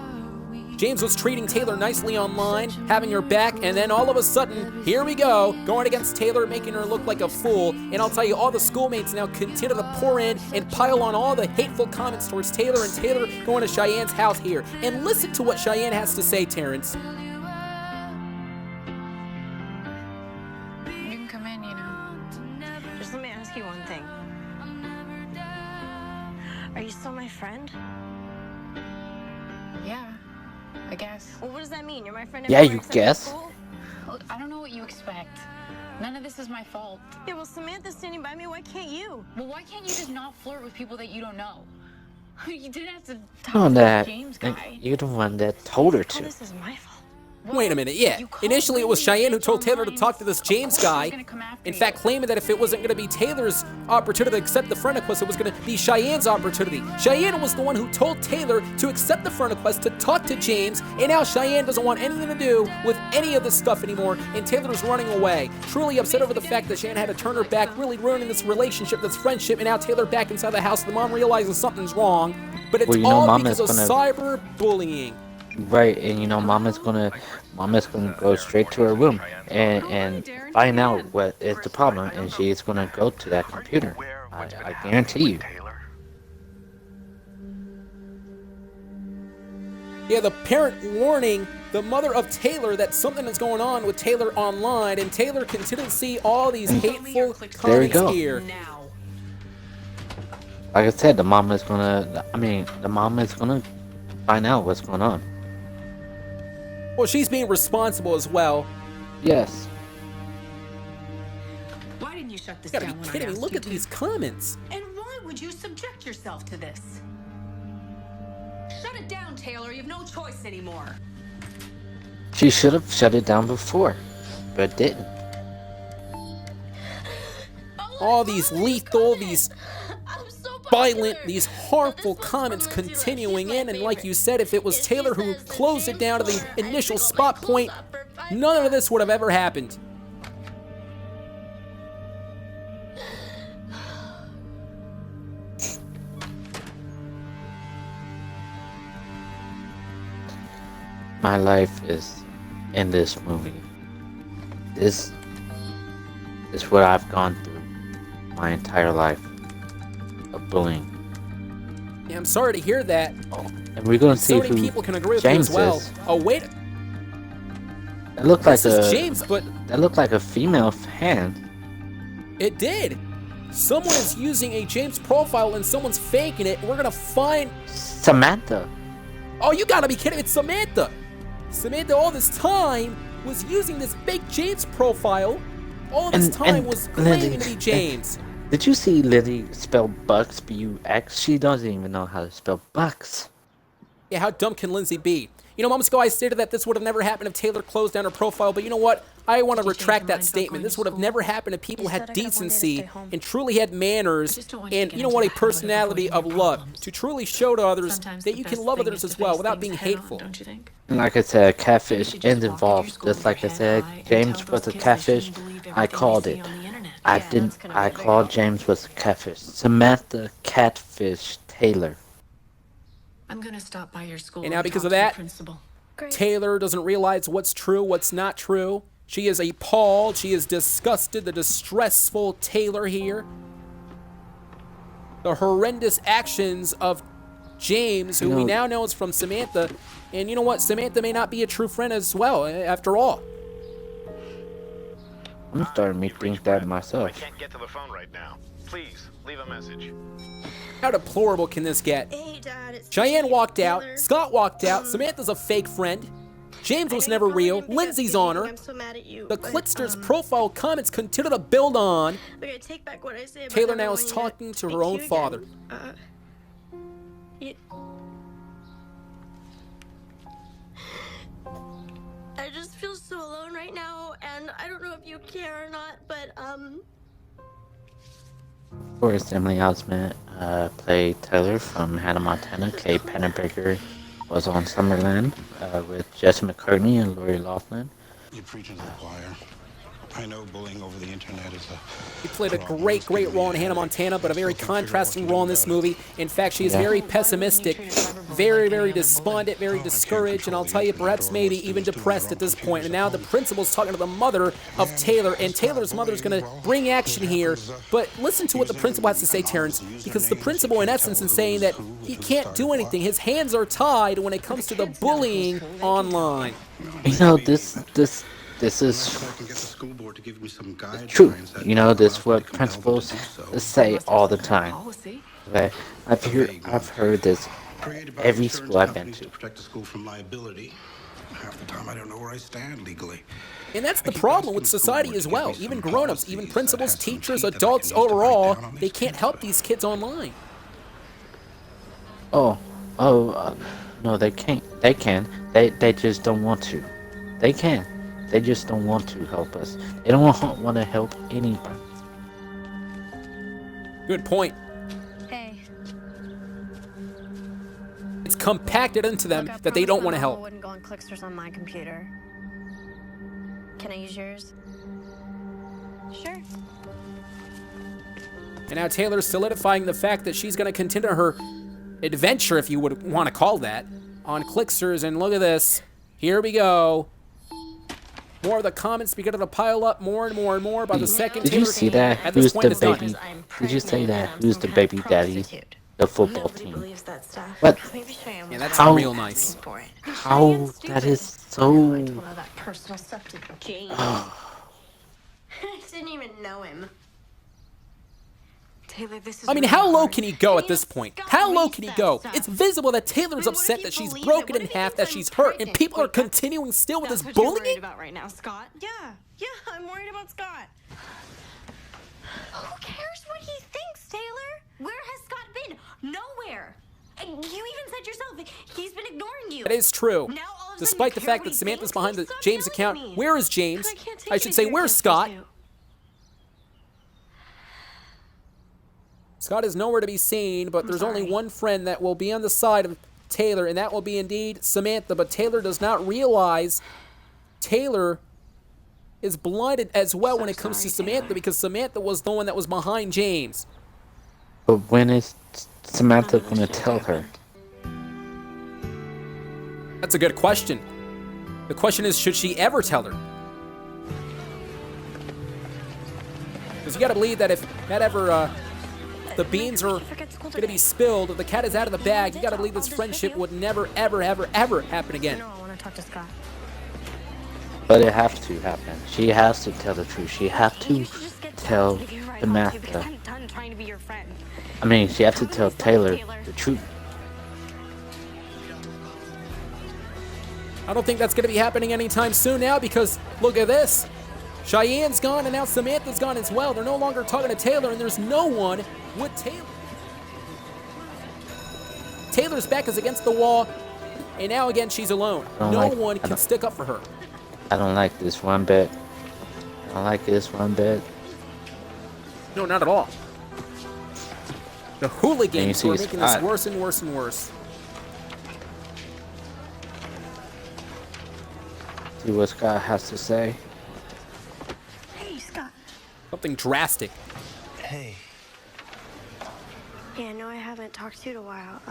James was treating Taylor nicely online, having her back, and then all of a sudden, here we go, going against Taylor, making her look like a fool. And I'll tell you, all the schoolmates now continue to pour in and pile on all the hateful comments towards Taylor, and Taylor going to Cheyenne's house here. And listen to what Cheyenne has to say, Terrence. You can come in, you know. Just let me ask you one thing. Are you still my friend? Yeah, I guess. Well, what does that mean? You're my friend. Yeah, you guess. Look, I don't know what you expect. None of this is my fault. Yeah, well, Samantha's standing by me. Why can't you? Well, why can't you just not flirt with people that you don't know? You didn't have to talk On to that, the James guy. you're the one that told her Oh, to. this is my fault. Wait a minute, yeah. Initially, it was Cheyenne who told Taylor to talk to this James guy. In fact, claiming that if it wasn't going to be Taylor's opportunity to accept the friend request, it was going to be Cheyenne's opportunity. Cheyenne was the one who told Taylor to accept the friend request, to talk to James, and now Cheyenne doesn't want anything to do with any of this stuff anymore, and Taylor's running away. Truly upset over the fact that Cheyenne had to turn her back, really ruining this relationship, this friendship, and now Taylor back inside the house. The mom realizes something's wrong, but it's all because of cyberbullying. Right, and you know, Mama's gonna go straight to her room and find out what is the problem, and she's gonna go to that computer. I guarantee you. Yeah, the parent warning the mother of Taylor that something is going on with Taylor online, and Taylor continues to see all these hateful comments here. Like I said, the mom is gonna find out what's going on. Well, she's being responsible as well. Yes. Why didn't you shut this You gotta down be when I kidding me, asked look you at to? these comments. And why would you subject yourself to this? Shut it down, Taylor. You have no choice anymore. She should have shut it down before, but didn't. All these lethal, these violent, these harmful comments continuing in, and like you said, if it was Taylor who closed it down to the initial spot point, none of this would have ever happened. My life is in this movie. This is what I've gone through my entire life of bullying. Yeah, I'm sorry to hear that. And we're gonna see so many who people can agree with James you as well. is. Oh wait, That looked like this is James, but that looked like a female hand. it did. Someone is using a James profile and someone's faking it. We're gonna find Samantha. Oh, you gotta be kidding! It's Samantha. Samantha all this time was using this fake James profile. All this time was claiming to be James. Did you see Lily spell Bucks, B-U-X? She doesn't even know how to spell Bucks. Yeah, how dumb can Lindsay be? You know, moments ago I stated that this would have never happened if Taylor closed down her profile, but you know what? I want to retract that statement. This would have never happened if people had decency and truly had manners and, you know what, a personality of love to truly show to others that you can love others as well without being hateful. Like I said, catfish is involved. Just like I said, James was a catfish. I called it. I called James was a catfish. Samantha catfish Taylor. I'm gonna stop by your school. And now because of that, Taylor doesn't realize what's true, what's not true. She is appalled. She is disgusted. The distressful Taylor here. The horrendous actions of James, who we now know is from Samantha. And you know what? Samantha may not be a true friend as well, after all. I'm starting to think that myself. I can't get to the phone right now. Please, leave a message. How deplorable can this get? Hey, Dad, it's Cheyenne walked out. Taylor. Scott walked out. Samantha's a fake friend. James was never real. Lindsay's on her. I'm so mad at you. The Clickster's profile comments continue to build on. Look, I take back what I say about Taylor never now is wanting talking to speak her own you again. father. I just feel so alone right now, and I don't know if you care or not, but Of course, Emily Osment played Taylor from Hannah Montana. Kate Pennebaker was on Summerland with Jesse McCartney and Lori Loughlin. You're preaching to the choir. I know bullying over the internet is a... He played a great role in Hannah Montana, but a very contrasting role in this movie. In fact, she is very pessimistic, very despondent, very discouraged, and I'll tell you, perhaps maybe even depressed at this point. And now the principal's talking to the mother of Taylor, and Taylor's mother's going to bring action here. But listen to what the principal has to say, Terrence, because the principal, in essence, is saying that he can't do anything. His hands are tied when it comes to the bullying online. You know, this is true. You know, this is what principals say all the time. Okay? I've heard this every school I've been to. Protect the school from liability. Half the time I don't know where I stand legally. And that's the problem with society as well. Even grown-ups, even principals, teachers, adults overall, they can't help these kids online. No, they can't. They can. They just don't want to. They can. They just don't want to help us. They don't want to help anybody. Good point. Hey. It's compacted into them that they don't want to help. I wouldn't go on Clicksters on my computer. Can I use yours? Sure. And now Taylor's solidifying the fact that she's going to continue her adventure, if you would want to call that, on Clicksters. And look at this. Here we go. More of the comments begin to pile up more and more by the second. Did you see that? At this Who's point, the it's done. baby? Did you say that? Who's the baby daddy? The football team. What? Yeah, that's How? real nice. How? That is so... That personal stuff to James. I didn't even know him. Taylor, this is I mean, how low can he go at this point? How low can he go? It's visible that Taylor's upset that she's broken in half, that she's hurt, and people are continuing still with this That's what you're worried bullying? about right now, Scott. Yeah, I'm worried about Scott. Who cares what he thinks, Taylor? Where has Scott been? Nowhere. And you even said yourself, he's been ignoring you. That is true. Now, all of a sudden, Despite the you care fact what that he Samantha's thinks? behind the Stop James yelling account. at me. Where is James? I can't take I it should if say, you're where's just Scott? you. Scott is nowhere to be seen, but there's only one friend that will be on the side of Taylor, and that will be indeed Samantha. But Taylor does not realize Taylor is blinded as well when it comes to Samantha, because Samantha was the one that was behind James. But when is Samantha going to tell her? That's a good question. The question is, should she ever tell her? Because you got to believe that if that ever, the beans are going to be spilled, if the cat is out of the bag, you got to believe this friendship would never, ever happen again. No, I want to talk to Scott. But it has to happen. She has to tell the truth. She has to tell Samantha. I'm done trying to be your friend. I mean, she has to tell Taylor the truth. I don't think that's going to be happening anytime soon now, because look at this. Cheyenne's gone, and now Samantha's gone as well. They're no longer talking to Taylor, and there's no one with Taylor. Taylor's back is against the wall. And now again, she's alone. No one can stick up for her. I don't like this one bit. I don't like this one bit. No, not at all. The hooligans are making this worse and worse and worse. See what Scott has to say. Hey, Scott. Something drastic. Hey. Yeah, no, I haven't talked to you in a while.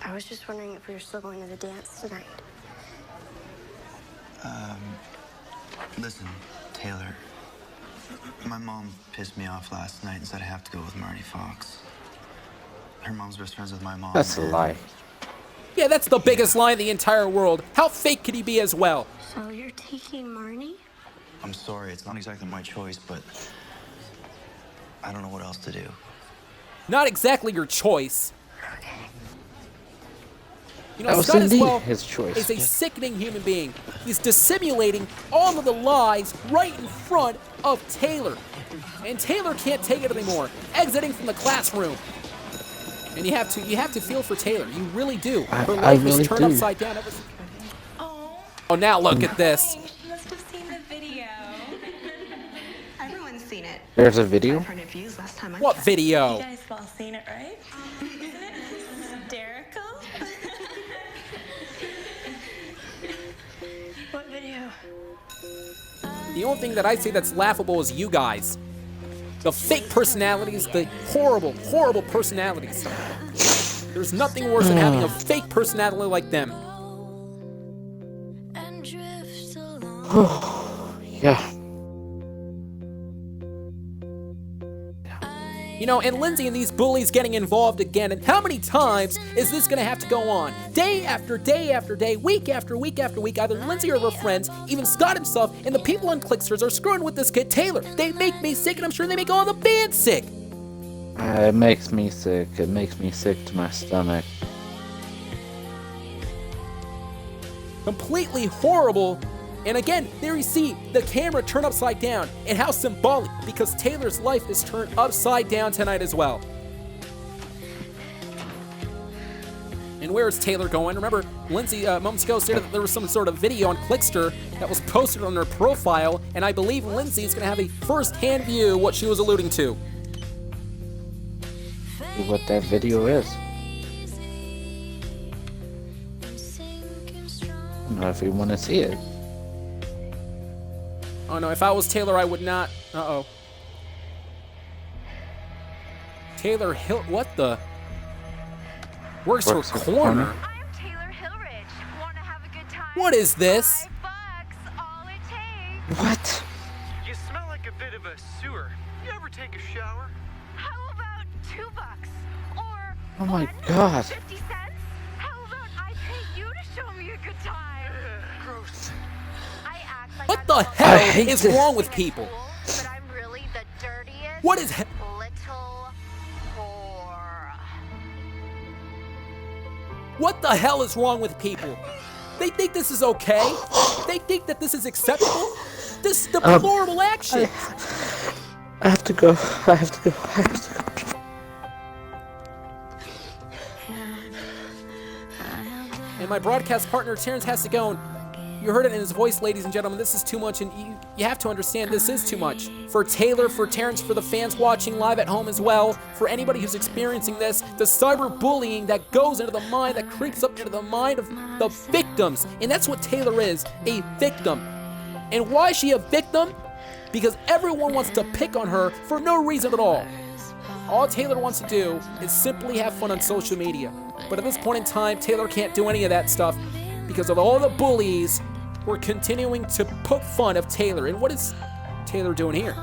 I was just wondering if we were still going to the dance tonight. Listen, Taylor. My mom pissed me off last night and said I have to go with Marty Fox. Her mom's best friends with my mom. That's a lie. Yeah, that's the biggest lie in the entire world. How fake could he be as well? So you're taking Marnie? I'm sorry, it's not exactly my choice, but I don't know what else to do. Not exactly your choice. You know, That was Scott as indeed well his choice. is a sickening human being. He's dissimulating all of the lies right in front of Taylor. And Taylor can't take it anymore, exiting from the classroom. And you have to feel for Taylor. You really do. Her life was turned upside down ever since. Oh, now look at this. You must have seen the video. Everyone's seen it. There's a video? 500 views last time I What checked. video? You guys have all seen it, right? Isn't it hysterical? What video? The only thing that I say that's laughable is you guys. The fake personalities, the horrible, horrible personalities. There's nothing worse than having a fake personality like them. Yeah. You know, and Lindsay and these bullies getting involved again, and how many times is this gonna have to go on? Day after day after day, week after week after week, either Lindsay or her friends, even Scott himself, and the people on Clicksters are screwing with this kid, Taylor. They make me sick, and I'm sure they make all the fans sick. It makes me sick. It makes me sick to my stomach. Completely horrible. And again, there you see the camera turn upside down, and how symbolic, because Taylor's life is turned upside down tonight as well. And where is Taylor going? Remember, Lindsay moments ago stated that there was some sort of video on Clickster that was posted on her profile, and I believe Lindsay is going to have a first-hand view of what she was alluding to. See what that video is. I don't know if you want to see it. Oh no, if I was Taylor, I would not. Uh-oh. Taylor Hill, what the? Works for corner. I'm Taylor Hillridge. Want to have a good time? What is this? $5, all it takes. What? You smell like a bit of a sewer. You ever take a shower? How about $2? Or Oh my god. 50 cents? How about I pay you to show me a good time? Gross. I act like What I'm the all hell hate is this. wrong with people? but I'm really the dirtiest What is little whore. What the hell is wrong with people? They think this is okay? They think that this is acceptable? This is deplorable action. I have to go. I have to go. I have to go. And my broadcast partner Terrence has to go. And you heard it in his voice, ladies and gentlemen. This is too much, and you have to understand this is too much. For Taylor, for Terrence, for the fans watching live at home as well, for anybody who's experiencing this, the cyberbullying that goes into the mind, that creeps up into the mind of the victims. And that's what Taylor is, a victim. And why is she a victim? Because everyone wants to pick on her for no reason at all. All Taylor wants to do is simply have fun on social media. But at this point in time, Taylor can't do any of that stuff because of all the bullies who are continuing to poke fun of Taylor. And what is Taylor doing here?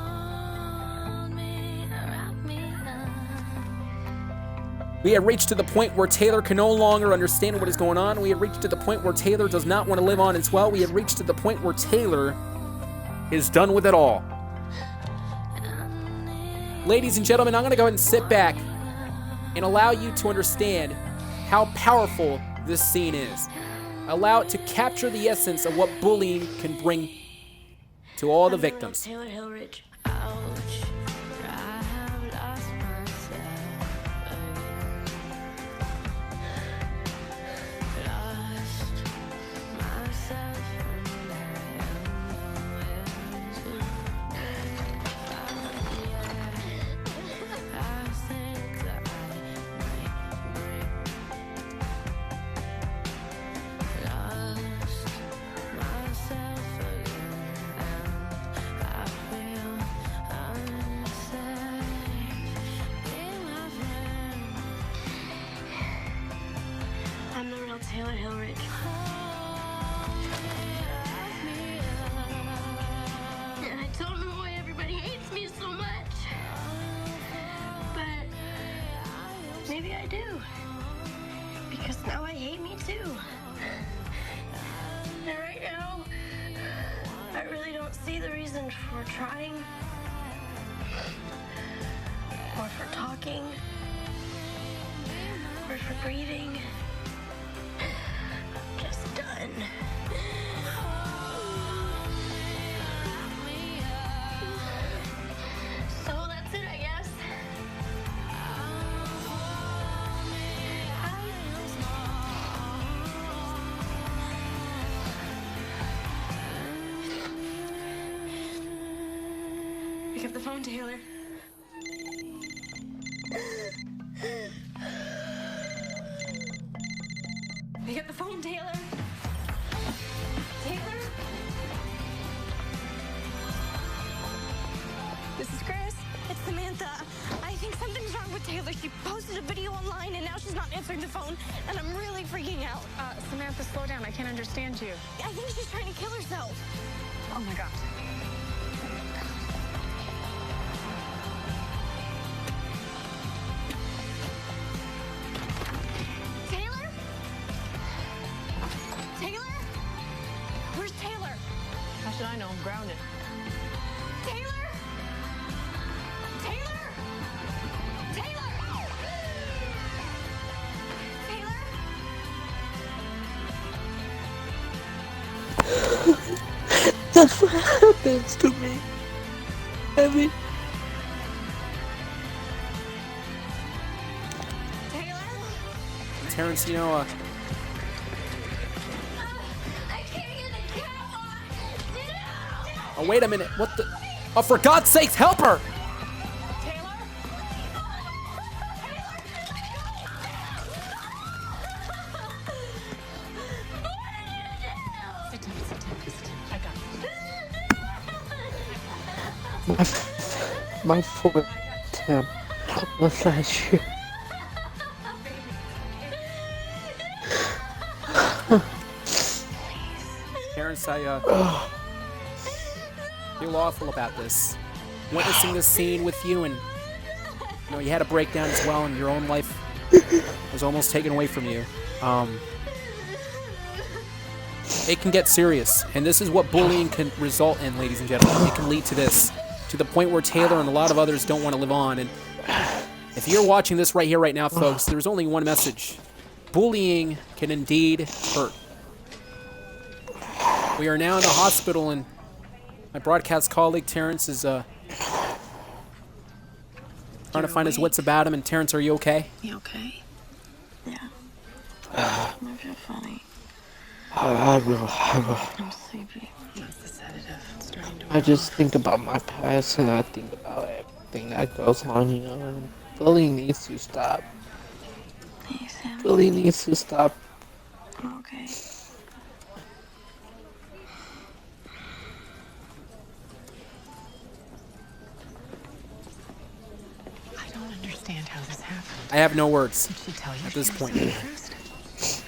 We have reached to the point where Taylor can no longer understand what is going on. We have reached to the point where Taylor does not want to live on as well. We have reached to the point where Taylor is done with it all. Ladies and gentlemen, I'm going to go ahead and sit back and allow you to understand how powerful this scene is. Allow it to capture the essence of what bullying can bring to all the victims. Taylor Hillridge. Ouch. I have lost myself again. Lost Maybe I do. Because now I hate me too. And right now, I really don't see the reason for trying or for talking or for breathing. I'm just done. So that's it, I guess. Pick up the phone, Taylor. Pick up the phone, Taylor. Taylor? This is Chris. It's Samantha. I think something's wrong with Taylor. She posted a video online and now she's not answering the phone, and I'm really freaking out. Samantha, slow down. I can't understand you. I think she's trying to kill herself. Oh my gosh. Taylor? Taylor? Where's Taylor? How should I know? I'm grounded. Taylor? Taylor? Taylor? Taylor? That's what happens to me. Heavy. Terrence, you know, I can't get the cat on. oh, wait a minute. What the? Oh, for God's sakes, help her! Sit down, sit down, sit down. I got My foot attempt was last year. Terrence, I feel awful about this. Witnessing this scene with you, and you know, you had a breakdown as well, and your own life was almost taken away from you. It can get serious, and this is what bullying can result in, ladies and gentlemen. It can lead to this, to the point where Taylor and a lot of others don't want to live on. And if you're watching this right here, right now, folks, there's only one message. Bullying can indeed hurt. We are now in the hospital, and my broadcast colleague, Terrence, is trying to find his wits about him. And Terrence, are you okay? You okay? Yeah. I I feel funny. will. I'm sleepy. That's the sedative. It's starting to I just think about my past, and I think about everything that goes on, you know, and bullying needs to stop. Hey, Sam. Bullying needs to stop. I'm okay. I don't understand how this happened. I have no words Did she tell you at this she was point. first?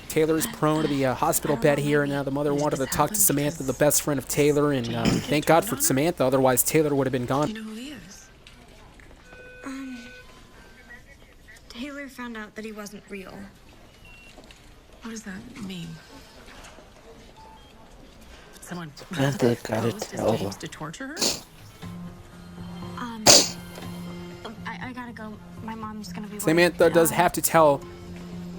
Taylor is prone to the hospital bed here, and now the mother wanted to talk to Samantha, the best friend of Taylor, and thank God for Samantha, otherwise Taylor would have been Do gone. you know who he is? Taylor found out that he wasn't real. What does that mean? Someone Samantha gotta posed as tell James her. to torture her? I gotta go. My mom's gonna be worried. Samantha does have to tell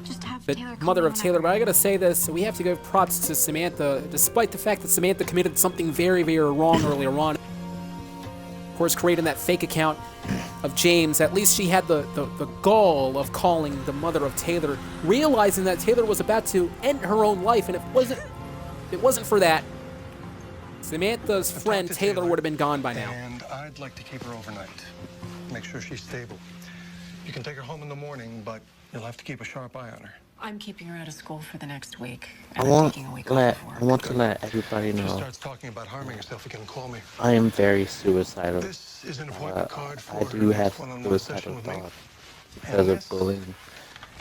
Just have the Taylor call mother me of Taylor, whenever. but I gotta say this, we have to give props to Samantha, despite the fact that Samantha committed something very, very wrong earlier on. Of course, creating that fake account of James, at least she had the gall of calling the mother of Taylor, realizing that Taylor was about to end her own life, and if it wasn't for that, Samantha's friend Taylor would have been gone by now. And I'd like to keep her overnight. Make sure she's stable. You can take her home in the morning, but you'll have to keep a sharp eye on her. I'm keeping her out of school for the next week. I And I'm want taking a week to off of work. let everybody If she know starts talking about harming herself, you can call me. I am very suicidal. This is an appointment card for I do her have next one-on-one session suicidal with me. thoughts because of bullying.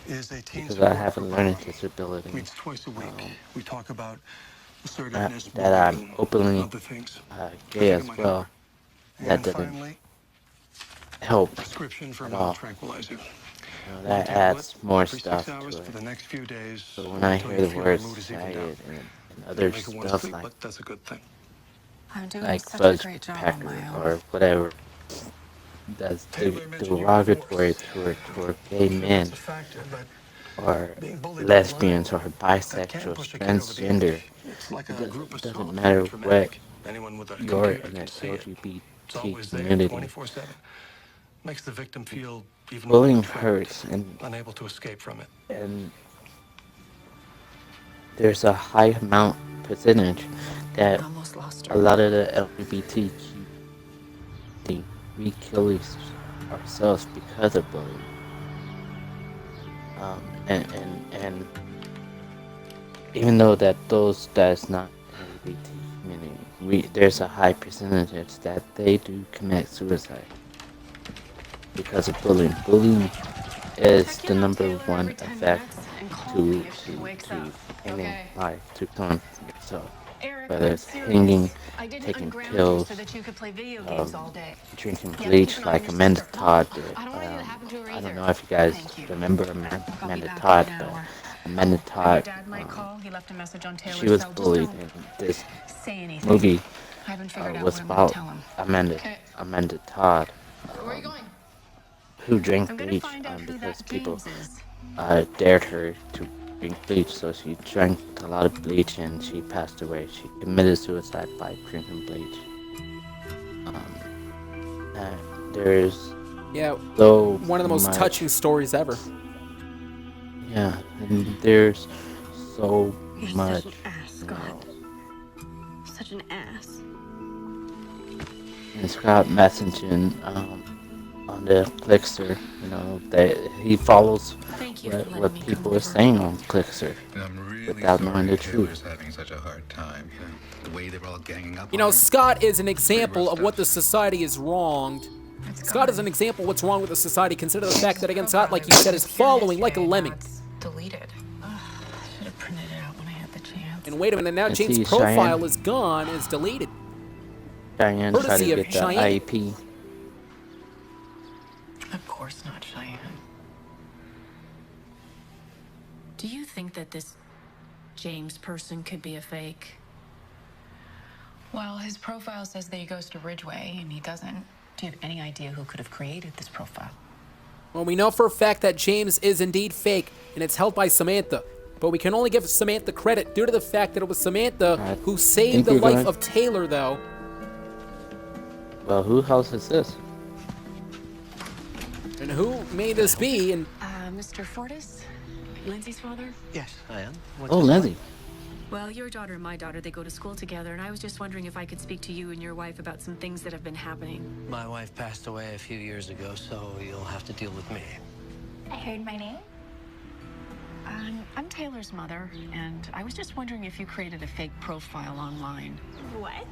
Is a teen Because I support have a provider. learning disability. Meets twice a week. We talk about assertiveness, That I'm bullying, openly other things. gay I as think it might well. help her. That And doesn't finally, help prescription for a at mild all. tranquilizer. that adds more stuff to hours it. for the next few days. So when I until hear you the feel word mood is evened out. society and other Make her want to stuff sleep, like but that's a good thing. I'm doing like such a Buzz great job on Packer my own. or whatever that's derogatory toward gay men or lesbians or bisexual, transgender. It doesn't matter what you're in the LGBT community. Makes the victim feel even Bullying more trapped, hurts, and unable to escape from it. there's a high percentage that a lot of the LGBTQ we kill ourselves because of bullying. And even though that's not LGBT community, there's a high percentage that they do commit suicide because of bullying. Bullying is the number one effect to ending life, to killing yourself. Whether it's hanging, taking pills, drinking bleach like Amanda Todd did. I don't know if you guys remember Amanda Todd, but Amanda Todd, she was bullied, and this movie was about Amanda Todd, who drank bleach because people dared her to drink bleach, so she drank a lot of bleach and she passed away. She committed suicide by drinking bleach. There's one of the most touching stories ever. Yeah, and there's so much. Such an ass, God. Such an ass. And Scott messaging on the Clickster, that he follows what people are saying on Clickster without knowing the truth. Scott is an example of what the society is wronged. Scott is an example of what's wrong with the society. Consider the fact that, again, Scott, like you said, is following like a lemming. Deleted. Should have printed it out when I had the chance. And wait a minute, now James' profile is gone, is deleted. Cheyenne tried to Courtesy of get the Cheyenne. IEP. Of course not, Cheyenne. Do you think that this James person could be a fake? Well, his profile says that he goes to Ridgeway, and he doesn't. Do you have any idea who could have created this profile? Well, we know for a fact that James is indeed fake, and it's held by Samantha. But we can only give Samantha credit due to the fact that it was Samantha who saved the life of Taylor, though. Well, whose house is this? And who may this be? And Mr. Fortis? Lindsay's father? Yes, I am. Oh, Lindsay. Well, your daughter and my daughter, they go to school together, and I was just wondering if I could speak to you and your wife about some things that have been happening. My wife passed away a few years ago, so you'll have to deal with me. I heard my name. I'm Taylor's mother, and I was just wondering if you created a fake profile online. What?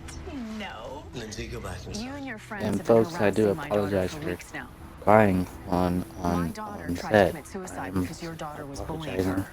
No. Lindsay, go back inside. You and your friends And have been folks, I do harassing my daughter apologize for for weeks now. crying on My daughter tried to set. commit suicide because your daughter was bullying apologizing. her.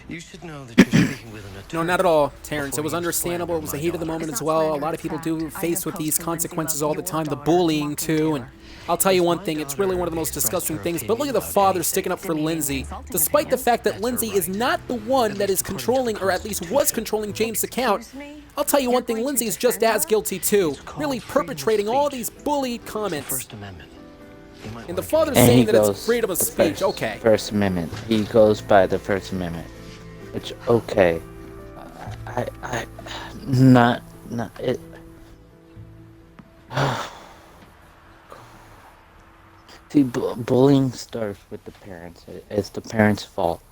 You should know that you're speaking with an attorney. no, not at all, Terrence. It was understandable. It was the heat of the moment as well. A lot of people do face with these consequences all the time, the bullying too. And I'll tell you one thing, it's really one of the most disgusting things. But look at the father sticking up for Lindsay, despite the fact that Lindsay is not the one that is controlling, or at least was controlling, James' account. I'll tell you one thing, Lindsay is just as guilty too, really perpetrating all these bullied comments. And the father's And he saying that it's goes freedom of the speech. Okay. First Amendment. He goes by the First Amendment. Which, okay. Not it. See, bullying starts with the parents. It's the parents' fault.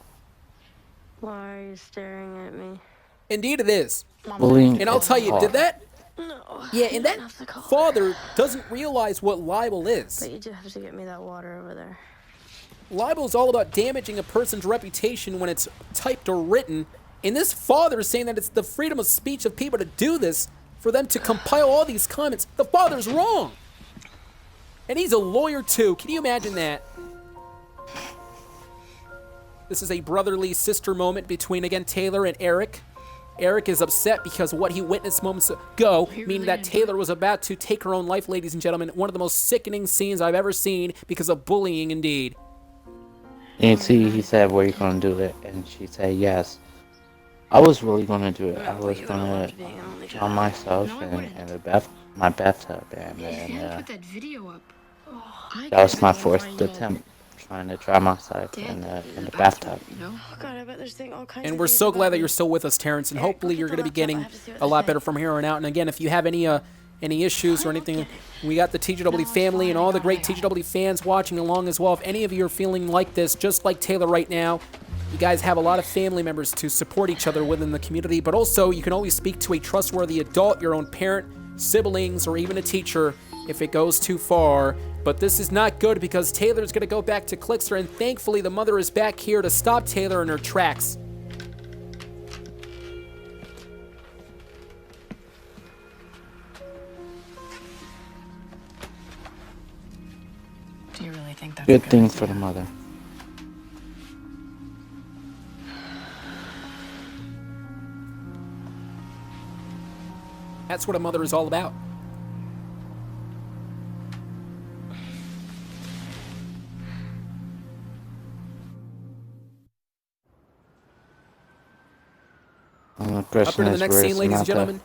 Why are you staring at me? Indeed it is. Bullying And I'll is tell you, hard. did that? No. Yeah, and that father doesn't realize what libel is. But you do have to get me that water over there. Libel is all about damaging a person's reputation when it's typed or written. And this father is saying that it's the freedom of speech of people to do this, for them to compile all these comments. The father's wrong. And he's a lawyer too. Can you imagine that? This is a brotherly sister moment between, again, Taylor and Eric. Eric is upset because of what he witnessed moments ago, meaning that Taylor was about to take her own life, ladies and gentlemen. One of the most sickening scenes I've ever seen because of bullying, indeed. And see, he said, "Were you gonna do it?" And she said, "Yes." I was really gonna do it. I was gonna drown myself in my bathtub, and Put that video up. that was my fourth attempt trying to drown myself in the bathtub. Oh God, I bet they're saying all kinds And of we're things so about glad that me. you're still with us, Terrence, and hopefully you're going to be getting have to see what a they lot say. better from here on out. And again, if you have any issues or anything, we got the TGW family and all the great TGW fans watching along as well. If any of you are feeling like this, just like Taylor right now, you guys have a lot of family members to support each other within the community, but also you can always speak to a trustworthy adult, your own parent, siblings, or even a teacher if it goes too far. But this is not good because Taylor's going to go back to Clickster, and thankfully the mother is back here to stop Taylor in her tracks. Do you really think that's Good thing for the mother. That's what a mother is all about. Up into the next scene, ladies and gentlemen.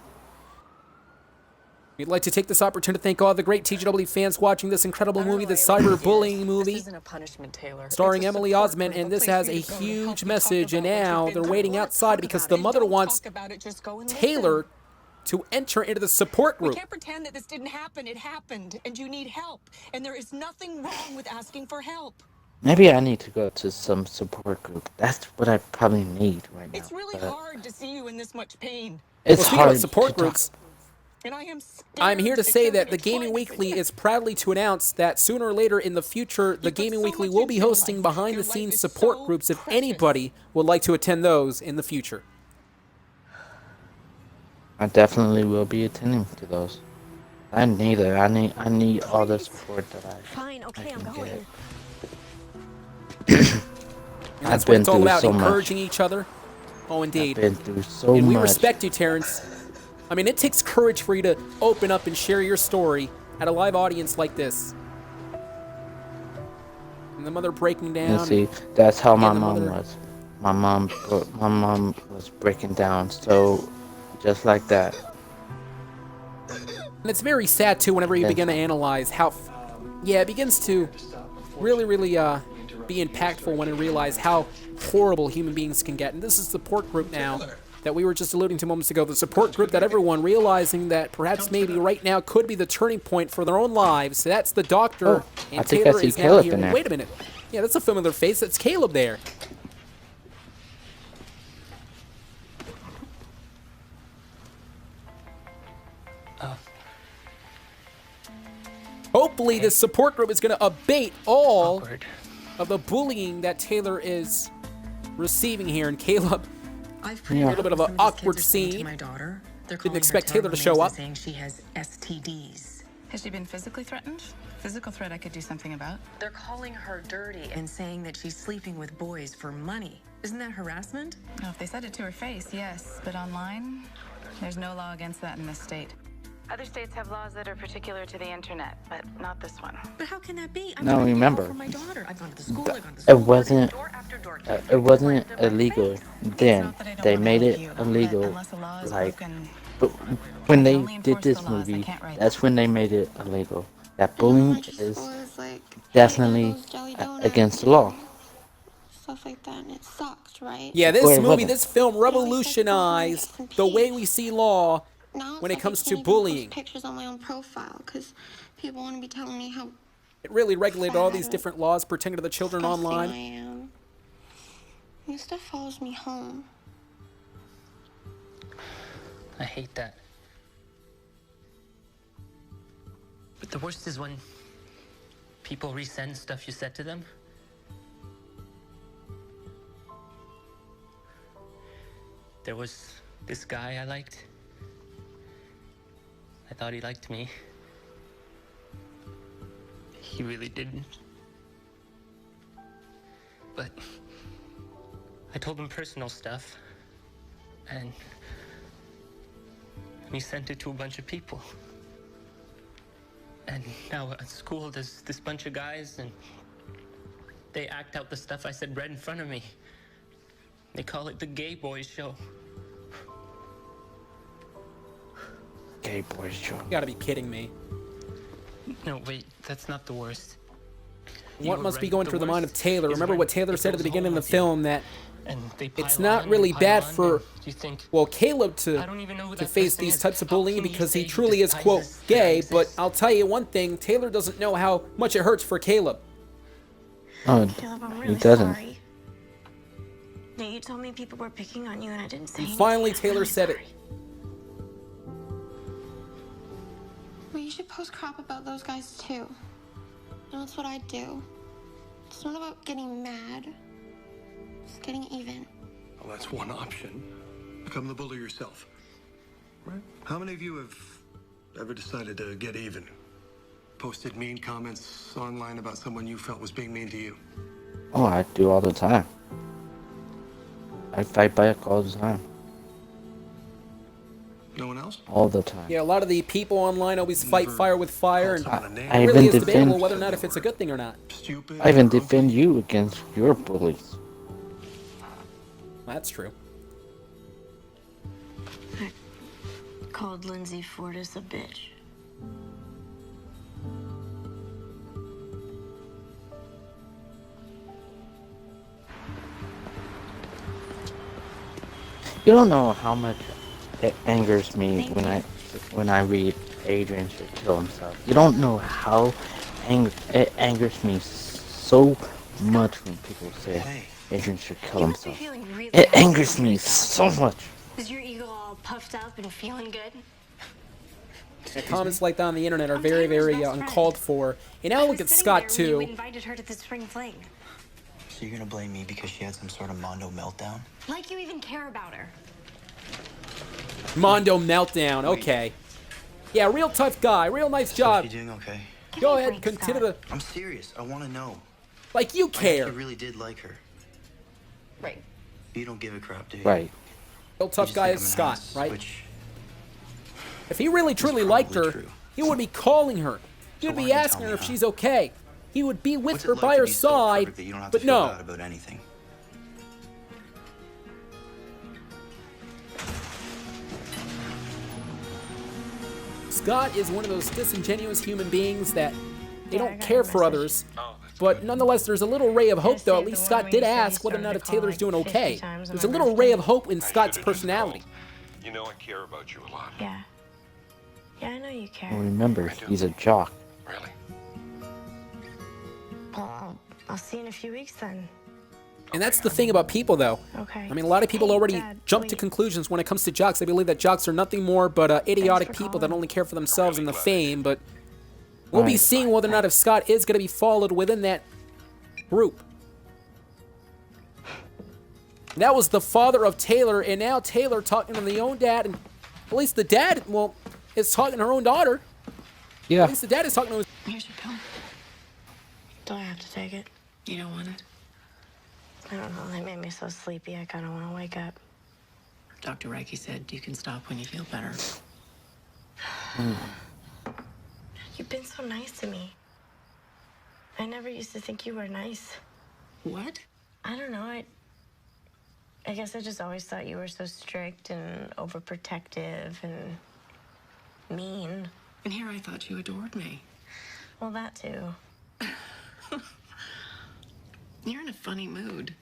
We'd like to take this opportunity to thank all the great TGW fans watching this incredible movie, the Cyberbullying movie, This isn't a punishment, Taylor. starring Emily Osment, and this has a huge message, and now they're waiting outside because the mother wants Taylor to enter into the support We group. can't pretend that this didn't happen. It happened, and you need help. And there is nothing wrong with asking for help. Maybe I need to go to some support group. That's what I probably need right now. It's really hard to see you in this much pain. It's Speaking hard of support to groups, And I am I'm here to say that the Gaming Weekly is proudly to announce that sooner or later in the future, the Gaming Weekly will be hosting behind-the-scenes support groups if anybody would like to attend those in the future. I definitely will be attending to those. I need it. I need all the support that Fine, okay, I'm can going. get. And that's I've what been it's all through about, so much. encouraging each other. Oh, indeed. I've been through so And we much. respect you, Terrence. I mean, it takes courage for you to open up and share your story at a live audience like this. And the mother breaking down. And see, that's how my the mom mother- was. My mom was breaking down, so just like that. And it's very sad, too, whenever you begin to analyze how... Yeah, it begins to really be impactful when you realize how horrible human beings can get. And this is the support group now that we were just alluding to moments ago. The support group that everyone realizing that perhaps maybe right now could be the turning point for their own lives. So that's the doctor, and I think Taylor I see is now Caleb here. in there. Wait a minute. Yeah, that's a familiar face. That's Caleb there. Hopefully, this support group is going to abate all of the bullying that Taylor is receiving here. And Caleb, a little bit of an awkward scene. My daughter. Didn't expect Taylor to show up. Saying she has STDs. Has she been physically threatened? Physical threat I could do something about. They're calling her dirty and saying that she's sleeping with boys for money. Isn't that harassment? No, if they said it to her face, yes. But online, there's no law against that in this state. Other states have laws that are particular to the internet, but not this one. But how can that be? No, remember, For my daughter. I've gone to the school, I've gone to the it school. wasn't illegal then. They made it illegal, like, but when they did this movie, that's when they made it illegal. That bullying is definitely against the law. Stuff like that, and it sucks, right? Yeah, this Or it movie, wasn't. this film revolutionized the way we see law Now when it's it comes I to can't even post bullying. pictures on my own profile because people want to be telling me how It really regulated all these different laws pertaining to the children disgusting I online. am. And this stuff follows me home. I hate that. But the worst is when people resend stuff you said to them. There was this guy I liked. I thought he liked me. He really didn't. But I told him personal stuff, and he sent it to a bunch of people. And now at school, there's this bunch of guys, and They act out the stuff I said right in front of me. They call it the gay boys show. Gay boys show. You gotta be kidding me. No, wait, that's not the worst. What must be going through the mind of Taylor? Remember what Taylor said at the beginning of the film, that it's not really bad for, well, Caleb to face these types of bullying because he truly is, quote, gay, but I'll tell you one thing, Taylor doesn't know how much it hurts for Caleb. Oh, Caleb, I'm he really doesn't. sorry. Yeah, you told me people were picking on you and I didn't say And anything. finally, Taylor said it. Well, you should post crap about those guys too. And that's what I do. It's not about getting mad. It's getting even. Well, that's one option. Become the bully yourself. Right? How many of you have ever decided to get even? Posted mean comments online about someone you felt was being mean to you? Oh, I do all the time. I fight back all the time. No one else? All the time. Yeah, a lot of the people online always fight fire with fire, and I it really even is debatable defend. whether or not if it's a good thing or not. I even defend you against your bullies. That's true. I called Lindsay Fortis a bitch. You don't know how much it angers me when I read Adrian should kill himself. You don't know how it angers me so much when people say Adrian should kill himself. It angers me so much. Is your ego all puffed up and feeling good? Yeah, comments like that on the internet are very, very uncalled for. And now look at Scott too. You invited her to the spring fling. So you're gonna blame me because she had some sort of Mondo meltdown? Like you even care about her. Mondo meltdown. Okay. Yeah, real tough guy. Real nice job. You doing okay? Go ahead, continue to. I'm serious. I want to know. Like you care. I really did like her. Right. You don't give a crap, do you? Right. Real tough guy is Scott, right? If he really truly liked her, he would be calling her. He would be asking her if she's okay. He would be with her by her side, but no. About anything. Scott is one of those disingenuous human beings that they don't care for others. But nonetheless, there's a little ray of hope, though. At least Scott did ask whether or not if Taylor's doing okay. There's a little ray of hope in Scott's personality. You know I care about you a lot. Yeah. Yeah, I know you care. Well, remember, he's a jock. Really? Well, I'll see you in a few weeks then. And that's the thing about people, though. Okay. I mean, a lot of people already jump to conclusions when it comes to jocks. They believe that jocks are nothing more but idiotic people that only care for themselves and the fame. But we'll be seeing whether or not if Scott is going to be followed within that group. And that was the father of Taylor, and now Taylor talking to the own dad, and at least the dad, well, is talking to her own daughter. Yeah. At least the dad is talking to his... Here's your pill. Do I have to take it? You don't want it? I don't know. They made me so sleepy. I kind of want to wake up. Dr. Reiki said you can stop when you feel better. You've been so nice to me. I never used to think you were nice. What? I don't know. I guess I just always thought you were so strict and overprotective and mean. And here I thought you adored me. Well, that too. You're in a funny mood.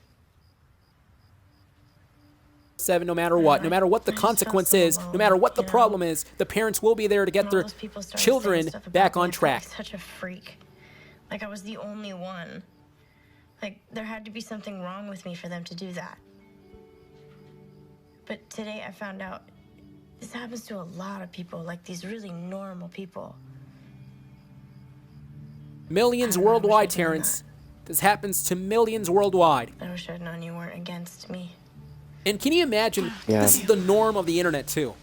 7, no matter what the consequence is, no matter what the problem is, the parents will be there to get their children back on track. Such a freak. Like I was the only one. Like there had to be something wrong with me for them to do that. But today I found out this happens to a lot of people, like these really normal people. Millions worldwide, Terrence. This happens to millions worldwide. I wish I'd known you weren't against me. And can you imagine, this is the norm of the internet too.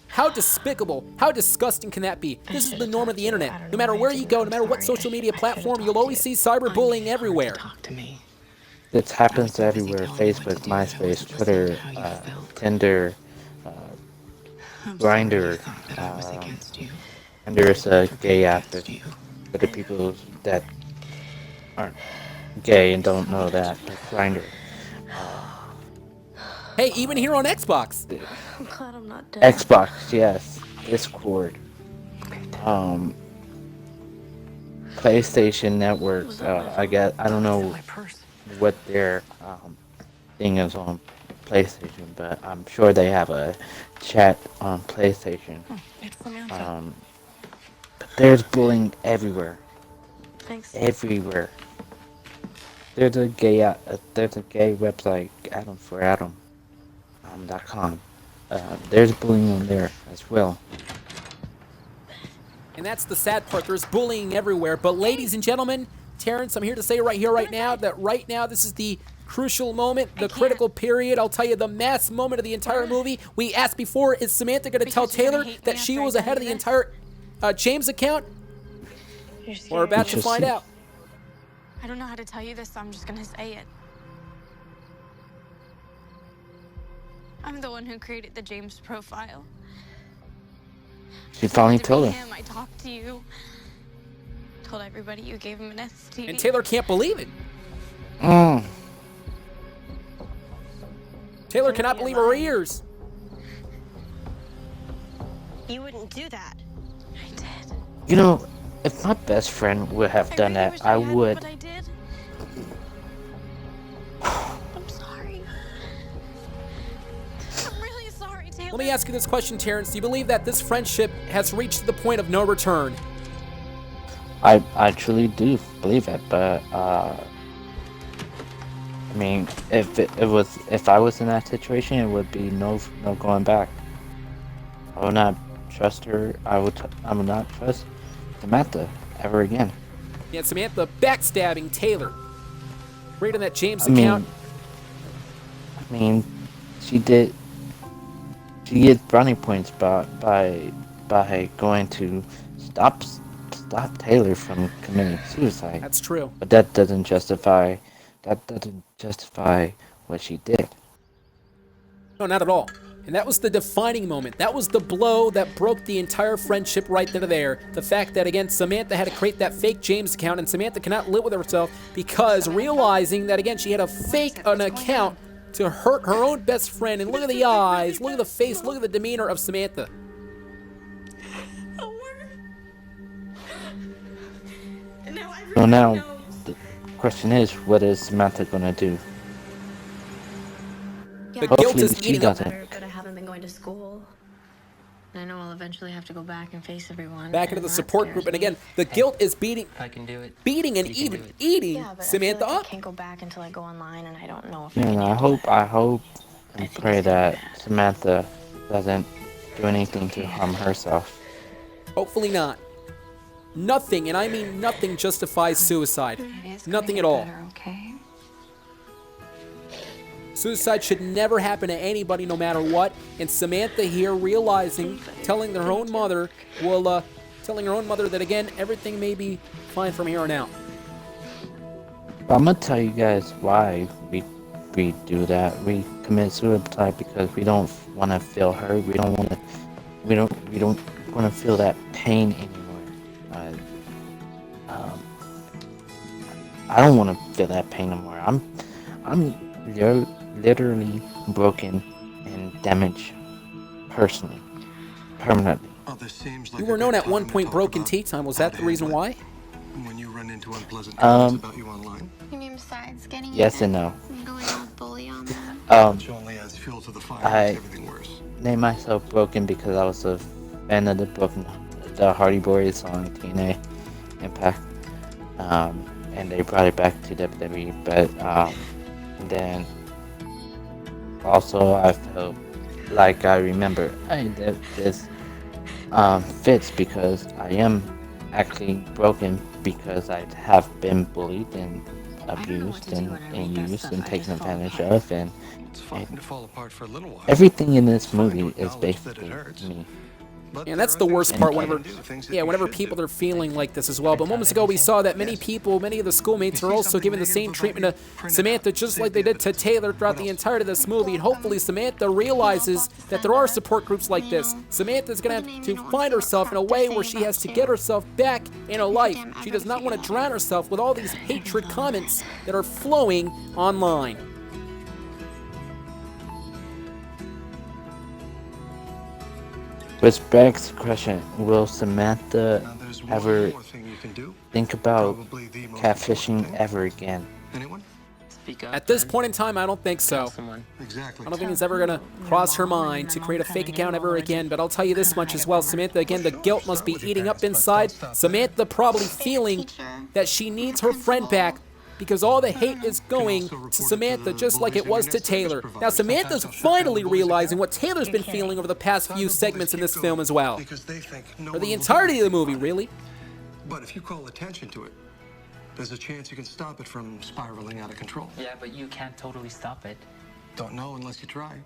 How despicable, how disgusting can that be? This is the norm of the internet. No matter where you go, no matter what social media platform, you'll always see cyberbullying everywhere. It happens everywhere. Facebook, MySpace, Twitter, Tinder, Grindr, and there's a gay app for the people that aren't gay and don't know that. Grinder. Hey, even here on Xbox. I'm glad I'm not dead. Xbox, yes. Discord. PlayStation Network. I don't know what their thing is on PlayStation, but I'm sure they have a chat on PlayStation. But there's bullying everywhere. Thanks. Everywhere. There's a gay website, AdamForAdam.com. There's bullying on there as well. And that's the sad part. There's bullying everywhere. But ladies and gentlemen, Terrence, I'm here to say right here, right now, that right now this is the crucial moment, the critical period. I'll tell you the mass moment of the entire movie. We asked before, is Samantha going to tell Taylor that she was ahead of the entire James account? We're about to find out. I don't know how to tell you this, so I'm just gonna say it. I'm the one who created the James profile. She finally told him. I talked to you. Told everybody you gave him an STD. And Taylor can't believe it. Taylor cannot believe her ears. You wouldn't do that. I did. You know, if my best friend would have done that, I would. But I did. I'm sorry. I'm really sorry, Taylor. Let me ask you this question, Terrence. Do you believe that this friendship has reached the point of no return? I truly do believe it, but I mean, if I was in that situation, it would be no going back. I would not trust her. I would not trust Samantha ever again. Yeah, Samantha backstabbing Taylor. Right on that James account. I mean, she get brownie points by going to stop Taylor from committing suicide. That's true. But that doesn't justify what she did. No, not at all. And that was the defining moment. That was the blow that broke the entire friendship right there. The fact that, again, Samantha had to create that fake James account, and Samantha cannot live with herself because realizing that, again, she had to fake an account to hurt her own best friend. And look at the eyes, look at the face, look at the demeanor of Samantha. So now, the question is, what is Samantha gonna do? Yeah, The guilt Hopefully is she eating up. doesn't. But I haven't been going to school. I know I'll eventually have to go back and face everyone. Back into the support group, and again, the guilt is beating I can do it. and even eating Yeah, but Samantha I feel like up. I can't go back until I go online, and I don't know if Yeah, I can. I hope and pray that Samantha doesn't do anything to harm herself. Hopefully not. Nothing, and I mean nothing, justifies suicide. Nothing at all. Okay. Suicide should never happen to anybody, no matter what. And Samantha here realizing, telling her own mother, that again, everything may be fine from here on out. I'm gonna tell you guys why we do that. We commit suicide because we don't want to feel hurt. We don't want to feel that pain anymore. I don't want to feel that pain anymore. I'm literally broken and damaged personally, permanently. You were known at one point broken tea time. Was that the reason why? When you run into unpleasant comments about you online. You mean besides getting Yes and no. going all bully on them? Which only adds fuel to the fire, I makes everything worse. named myself Broken because I was a fan of the Hardy Boys on TNA Impact. And they brought it back to WWE, but then also I felt like I remember this fits because I am actually broken because I have been bullied and abused and used and taken advantage of, and It's fine to fall apart for a little while. everything in this movie is basically me. And that's the worst part, whenever people are feeling like this as well. But moments ago, we saw that many of the schoolmates are also giving the same treatment to Samantha, just like they did to Taylor throughout the entirety of this movie. And hopefully Samantha realizes that there are support groups like this. Samantha's going to have to find herself in a way where she has to get herself back in her life. She does not want to drown herself with all these hatred comments that are flowing online. Which begs the question, will Samantha ever think about catfishing ever again? At this point in time, I don't think so. I don't think it's ever going to cross her mind to create a fake account ever again, but I'll tell you this much as well. Samantha, again, the guilt must be eating up inside. Samantha probably feeling that she needs her friend back, because all the hate is going to Samantha just like it was to Taylor. Now, Samantha's finally realizing what Taylor's been feeling over the past few segments in this film as well. For the entirety of the movie, really. But if you call attention to it, there's a chance you can stop it from spiraling out of control. Yeah, but you can't totally stop it. Don't know unless you try.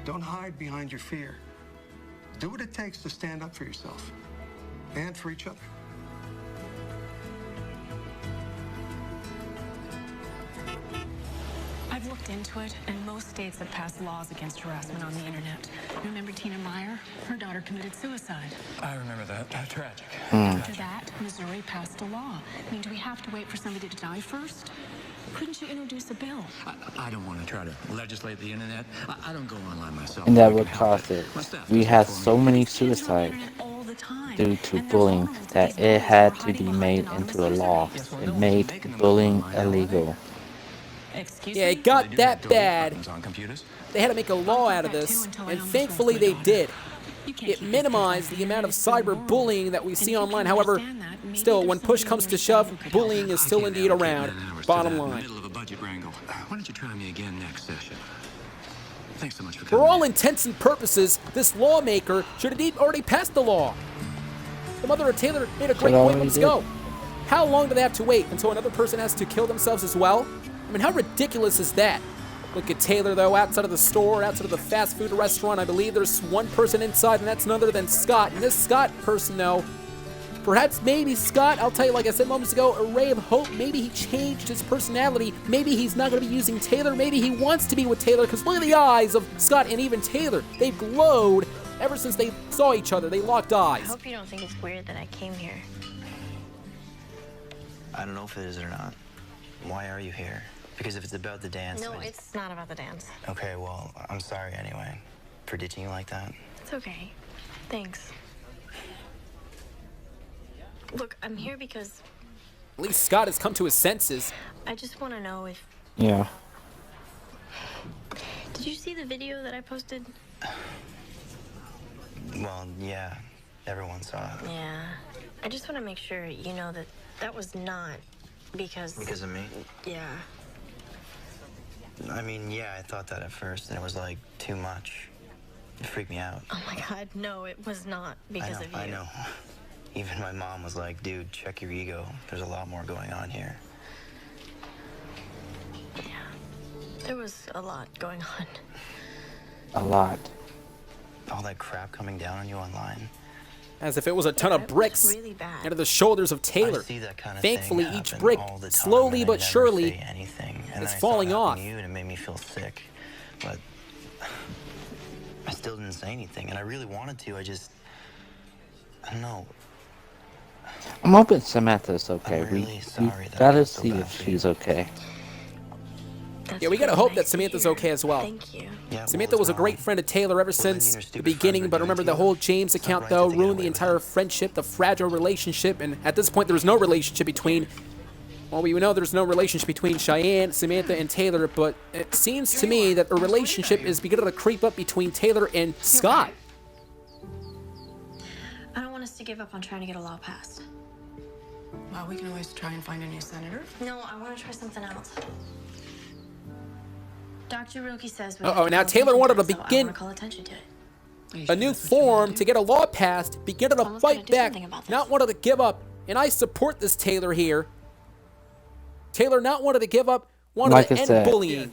Don't hide behind your fear. Do what it takes to stand up for yourself and for each other. I've looked into it, and most states have passed laws against harassment on the internet. Remember Tina Meyer? Her daughter committed suicide. I remember that. Tragic. After that, Missouri passed a law. I mean, do we have to wait for somebody to die first? Couldn't you introduce a bill? I don't want to try to legislate the internet. I don't go online myself. And that would cause it. We had so many suicides due to bullying that it had to be made into a law. It made bullying illegal. Yeah, it got that bad. They had to make a law out of this, and thankfully they did. It minimized the amount of cyberbullying that we see online. However, still, when push comes to shove, bullying is still indeed around. Bottom line. Why don't you try me again next session? Thanks so much for For all intents and purposes, this lawmaker should indeed already passed the law. The mother of Taylor made a great point moments ago. How long do they have to wait until another person has to kill themselves as well? I mean, how ridiculous is that? Look at Taylor, though, outside of the store, outside of the fast food restaurant. I believe there's one person inside, and that's none other than Scott. And this Scott person, though, perhaps maybe Scott, I'll tell you, like I said moments ago, a ray of hope. Maybe he changed his personality. Maybe he's not going to be using Taylor. Maybe he wants to be with Taylor, because look at the eyes of Scott and even Taylor. They've glowed ever since they saw each other. They locked eyes. I hope you don't think it's weird that I came here. I don't know if it is or not. Why are you here? Because if it's about the dance... No, it's not about the dance. Okay, well, I'm sorry anyway for ditching you like that. It's okay. Thanks. Look, I'm here because... At least Scott has come to his senses. I just want to know if... Yeah. Did you see the video that I posted? Well, yeah. Everyone saw it. Yeah. I just want to make sure you know that that was not because... Because of me? Yeah. I mean, yeah, I thought that at first, and it was, like, too much. It freaked me out. Oh, my God, no, it was not because of you. I know. Even my mom was like, dude, check your ego. There's a lot more going on here. Yeah. There was a lot going on. A lot. All that crap coming down on you online. As if it was a ton of bricks really bad. into the shoulders of Taylor. Thankfully, each brick, slowly but surely, is falling off. And it made me feel sick, but I still didn't say anything, and I really wanted to. I don't know. I'm hoping Samantha's okay. I'm really sorry that gotta I feel so see bad if for she's okay. Yeah, we gotta hope that Samantha's okay as well. Thank you. Yeah, Samantha was a great friend of Taylor ever since the beginning, but remember the whole James account, though, ruined the entire friendship, the fragile relationship, and at this point there was no relationship between, well, we know there's no relationship between Cheyenne, Samantha, and Taylor, but it seems to me that a relationship is beginning to creep up between Taylor and Scott. I don't want us to give up on trying to get a law passed. Well, we can always try and find a new senator. No, I want to try something else. Dr. Roki says we Now Taylor wanted to begin call attention to it. a new form to get a law passed, beginning to fight back, not wanted to give up, and I support this Taylor here. Taylor not wanted to give up, wanted to end bullying.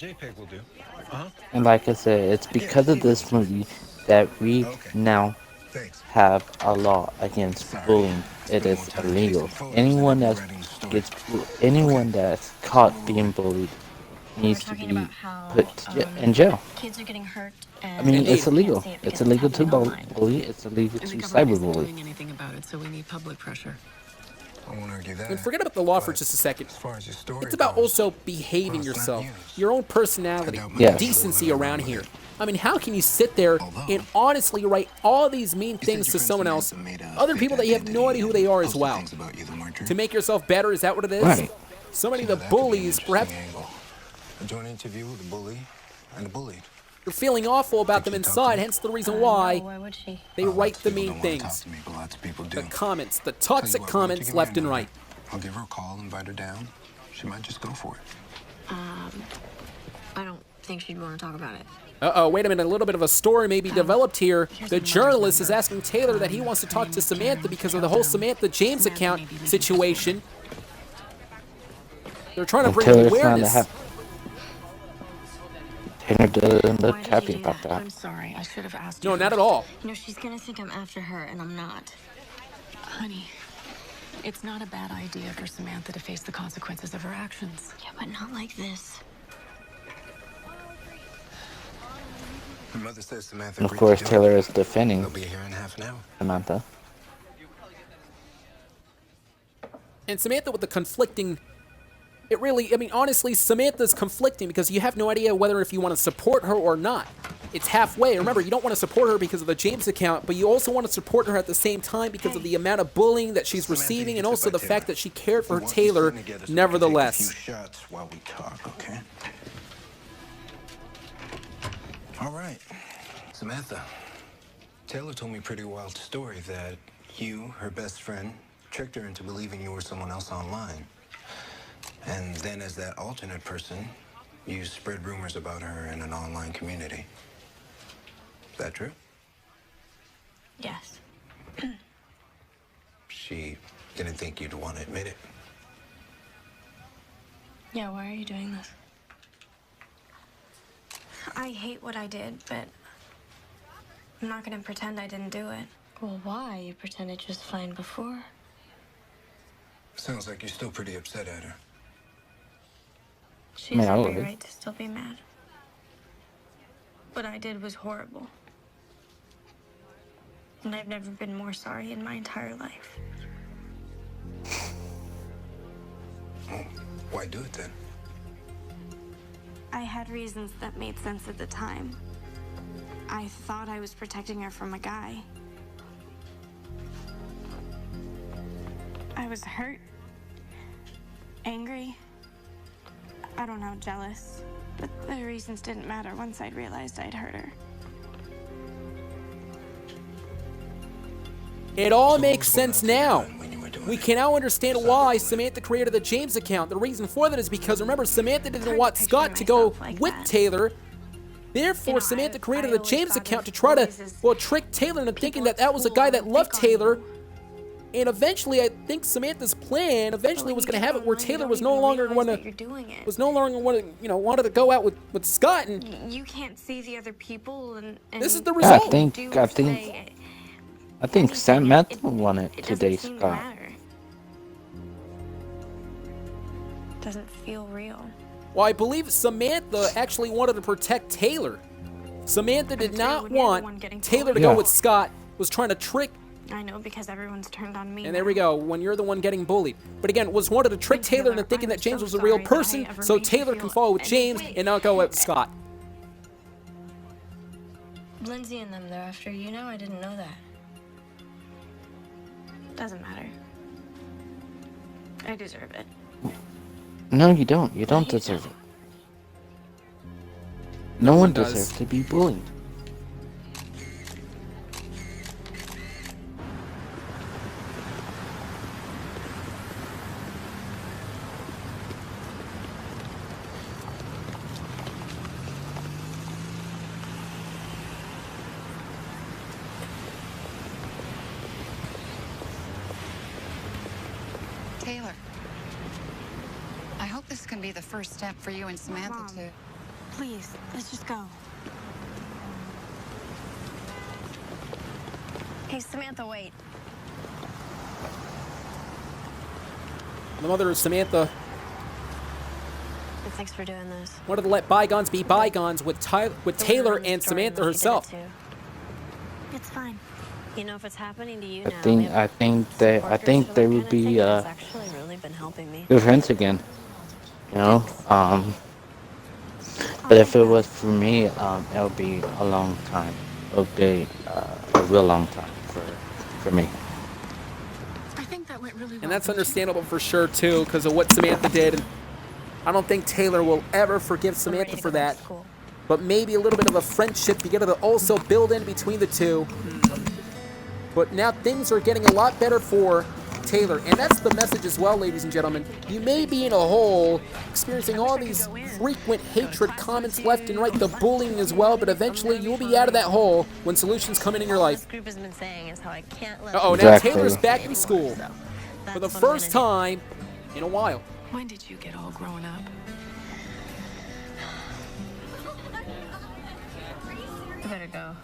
And like I said, it's because of this movie that we now have a law against bullying. It is illegal. Anyone that's caught being bullied needs to be put in jail. Kids are getting hurt. I mean, it's illegal. It's illegal to bully. It's illegal to cyberbully. Doing anything about it, so we need public pressure. I won't argue that. And forget about the law for just a second. As far as your story It's about goes, also behaving well, it's not yourself, news. your own personality, Yes. decency around here. I mean, how can you sit there and honestly write all these mean things to someone else, other people that you have no idea who they are as well? To make yourself better, is that what it is? Right. So many of the bullies, perhaps A joint interview with the bully and the bullied. you're feeling awful about them inside, hence the reason why Why would she? they write the mean Don't wanna talk things. to me, but lots of people do. The comments, the Tell you toxic what, comments why don't you left give and me a right. number? I'll give her a call, invite her down. She might just go for it. I don't think she'd want to talk about it. Uh-oh, wait a minute, a little bit of a story may be developed here. The journalist is asking Taylor that he wants to talk to Samantha because of the whole Samantha James account situation. They're trying to bring Taylor's trying to awareness. have. Taylor doesn't look Why did happy you do about that? that. I'm sorry. I should have asked No, you. not at all. You know, she's gonna think I'm after her, and I'm not. Honey, it's not a bad idea for Samantha to face the consequences of her actions. Yeah, but not like this. Her mother says Samantha And of agreed course, to do Taylor it. is defending They'll be here in half an hour. Samantha. And Samantha with the conflicting... It really, I mean, honestly, Samantha's conflicting because you have no idea whether if you want to support her or not. It's halfway. Remember, you don't want to support her because of the James account, but you also want to support her at the same time because of the amount of bullying that she's receiving and also the fact that she cared for Taylor nevertheless. Take a few shots while we talk, okay? All right. Samantha, Taylor told me a pretty wild story that you, her best friend, tricked her into believing you were someone else online. And then as that alternate person, you spread rumors about her in an online community. Is that true? Yes. She didn't think you'd want to admit it. Yeah, why are you doing this? I hate what I did, but I'm not gonna pretend I didn't do it. Well, why? You pretended just fine before. Sounds like you're still pretty upset at her. She has every right to still be mad. What I did was horrible. And I've never been more sorry in my entire life. Well, why do it then? I had reasons that made sense at the time. I thought I was protecting her from a guy. I was hurt, angry, I don't know, jealous. But the reasons didn't matter once I'd realized I'd hurt her. It all makes sense now. We can now understand why Samantha created the James account. The reason for that is because, remember, Samantha didn't want Scott to go with Taylor. Therefore, Samantha created a James account to try to, well, trick Taylor into thinking that that was a guy that loved Taylor. And eventually, I think Samantha's plan eventually was going to have it where Taylor was no longer going to, wanted to go out with Scott. And you can't see the other people, and this is the result. I think Samantha wanted to date Scott. Doesn't feel real. Well, I believe Samantha actually wanted to protect Taylor. Samantha did not want Taylor to go with Scott, was trying to trick. I know, because everyone's turned on me. And there we go, when you're the one getting bullied. But again, wanted to trick Taylor into thinking that James was a real person, so Taylor can follow with James and not go with Scott. Lindsay and them, they're after you now? I didn't know that. Doesn't matter. I deserve it. No, you don't. You don't deserve it. No one deserves to be bullied. Taylor, I hope this can be the first step for you and Samantha Mom, to... please, let's just go. Hey, Samantha, wait. The mother of Samantha Thanks for doing this. wanted to let bygones be bygones with Taylor and Samantha herself. It's fine. You know, if it's happening to you I now, think they would be that's actually really been helping me. good friends again. You know, but if it was for me, it would be a long time. It would be a real long time for me. I think that went really well. And that's understandable for sure, too, because of what Samantha did. And I don't think Taylor will ever forgive Samantha for that. But maybe a little bit of a friendship beginning to also build in between the two. But now things are getting a lot better for Taylor. And that's the message as well, ladies and gentlemen. You may be in a hole, experiencing all these frequent hatred comments left and right, the bullying as well, but eventually you'll be out of that hole when solutions come in your life. This group has been saying is how I can't let Uh-oh, now Taylor's back in school. For the first time in a while. When did you get all grown up? I better go.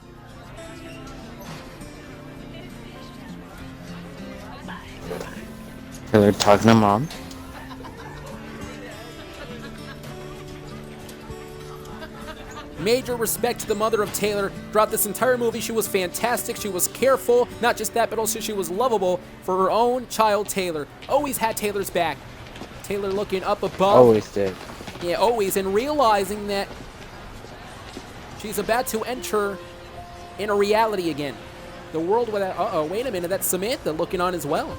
Taylor talking to mom. Major respect to the mother of Taylor. Throughout this entire movie, she was fantastic. She was careful. Not just that, but also she was lovable for her own child, Taylor. Always had Taylor's back. Taylor looking up above. Always did. Yeah, always. And realizing that she's about to enter in a reality again. The world without... Uh-oh, wait a minute. That's Samantha looking on as well.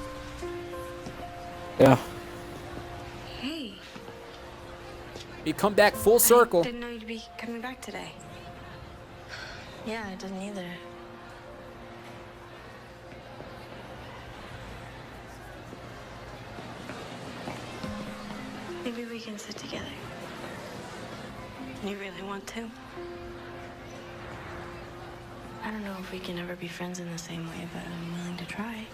Yeah. Hey. You come back full circle. I didn't know you'd be coming back today. Yeah, I didn't either. Maybe we can sit together. You really want to? I don't know if we can ever be friends in the same way, but I'm willing to try.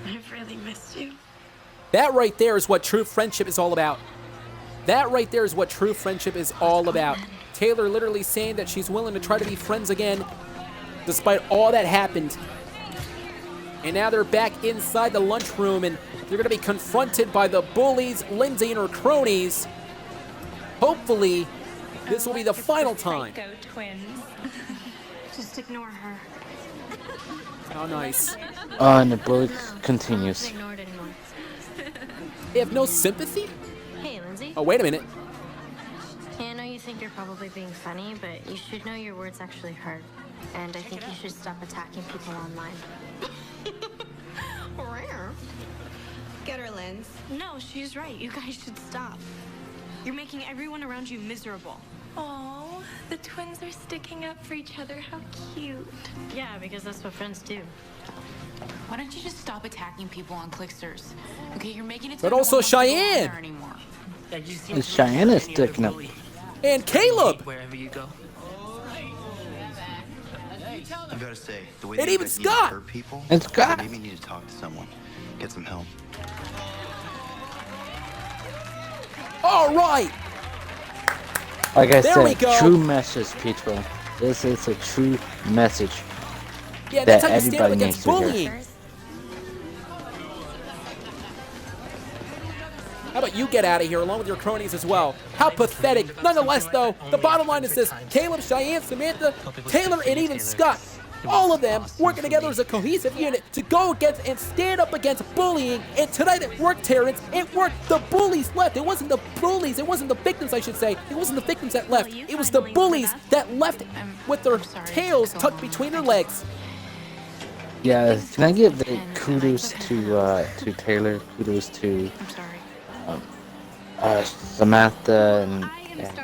I've really missed you. That right there is what true friendship is all about. That right there is what true friendship is all about. Taylor literally saying that she's willing to try to be friends again despite all that happened. And now they're back inside the lunchroom and they're going to be confronted by the bullies, Lindsay and her cronies. Hopefully, this will be the final time. Twins. Just ignore her. How nice. And the bully continues. Ignored anymore. They have no sympathy? Hey, Lindsay. Oh, wait a minute. Yeah, I know you think you're probably being funny, but you should know your words actually hurt. And I think you should stop attacking people online. Get her, Linz. No, she's right. You guys should stop. You're making everyone around you miserable. Oh, the twins are sticking up for each other. How cute. Yeah, because that's what friends do. Why don't you just stop attacking people on Clicksters? Okay, you're making it. But also Cheyenne. And Cheyenne is sticking up. And Caleb. Wherever you go. I've got to say, the way And that you even guys need to Scott. hurt people, And Scott. maybe you need to talk to someone, get some help. All right. Like I There we said, go. true message, people. This is a true message Yeah, that that's how you stand up everybody against needs to bullying. hear. How about you get out of here along with your cronies as well? How pathetic. Nonetheless, though, the bottom line is this. Caleb, Cheyenne, Samantha, Taylor, and even Scott. All of them working together as a cohesive unit to go against and stand up against bullying. And tonight it worked, Terrence. It worked. The bullies left. It wasn't the bullies. It wasn't the victims, I should say. It wasn't the victims that left. It was the bullies that left with their tails tucked between their legs. Yeah, can I give the kudos to Taylor? Kudos to Samantha and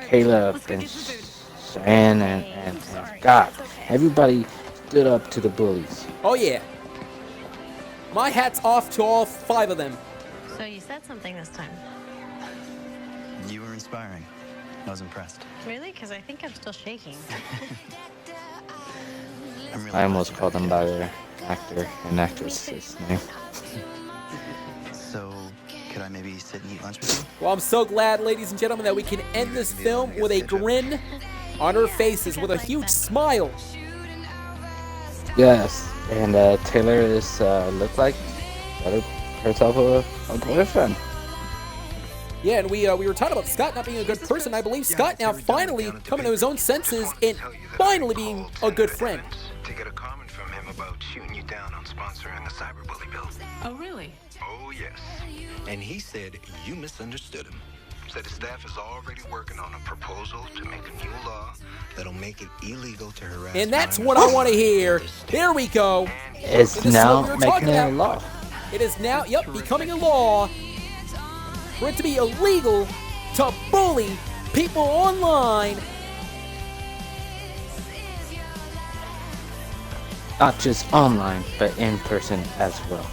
Caleb and Cheyenne and Scott. Everybody stood up to the bullies. Oh, yeah. My hat's off to all 5 of them. So you said something this time. You were inspiring. I was impressed. Really? Because I think I'm still shaking. I almost called them by their actor and actress's name. So, could I maybe sit and eat lunch with you? Well, I'm so glad, ladies and gentlemen, that we can end this film with a grin on our faces with a huge smile. Yes, and Taylor is looked like got herself a boyfriend. Yeah, and we were talking about Scott not being a good person. I believe Scott now finally coming to his own senses and finally being a good friend. To get a comment from him about shooting you down on sponsoring the cyberbully bill. Oh, really? Oh, yes. And he said you misunderstood him. Said his staff is already working on a proposal to make a new law that'll make it illegal to harass. And that's what I want to hear. There we go. It's now making it a law. It is now, becoming a law for it to be illegal to bully people online. Not just online, but in person as well.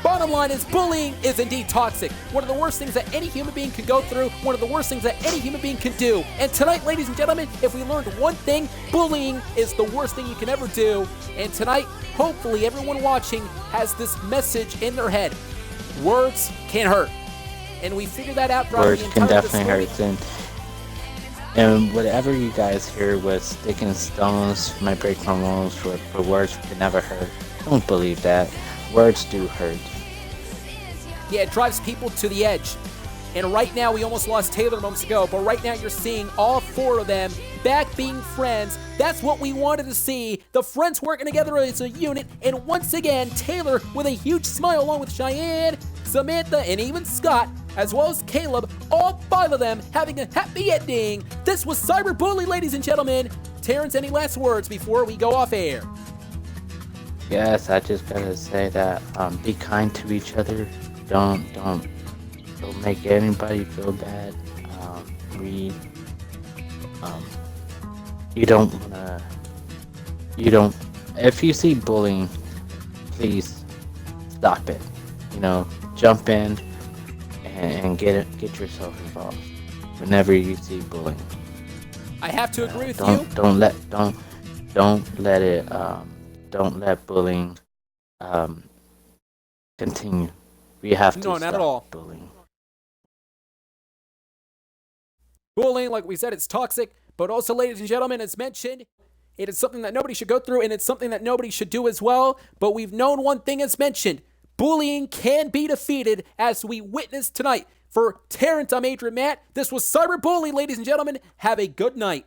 Bottom line is bullying is indeed toxic. One of the worst things that any human being can go through, one of the worst things that any human being can do. And tonight, ladies and gentlemen, if we learned one thing, bullying is the worst thing you can ever do. And tonight, hopefully everyone watching has this message in their head. Words can hurt. And we figured that out throughout Words the can entire definitely hurt. And whatever you guys hear with sticks and stones might break my bones, for words can never hurt. Don't believe that. Words do hurt. Yeah, it drives people to the edge. And right now, we almost lost Taylor moments ago, but right now you're seeing all four of them back being friends. That's what we wanted to see. The friends working together as a unit. And once again, Taylor with a huge smile along with Cheyenne, Samantha, and even Scott, as well as Caleb, all five of them having a happy ending. This was Cyberbully, ladies and gentlemen. Terrence, any last words before we go off air? Yes, I just gotta say that be kind to each other. Don't make anybody feel bad. If you see bullying, please stop it. Jump in and get yourself involved whenever you see bullying. I have to agree with you. Don't let bullying continue. We have to No, not at all. Bullying. Bullying, like we said, it's toxic, but also, ladies and gentlemen, as mentioned, it is something that nobody should go through, and it's something that nobody should do as well. But we've known one thing as mentioned. Bullying can be defeated, as we witnessed tonight. For Terrence, I'm Adrian Matt. This was Cyberbully, ladies and gentlemen. Have a good night.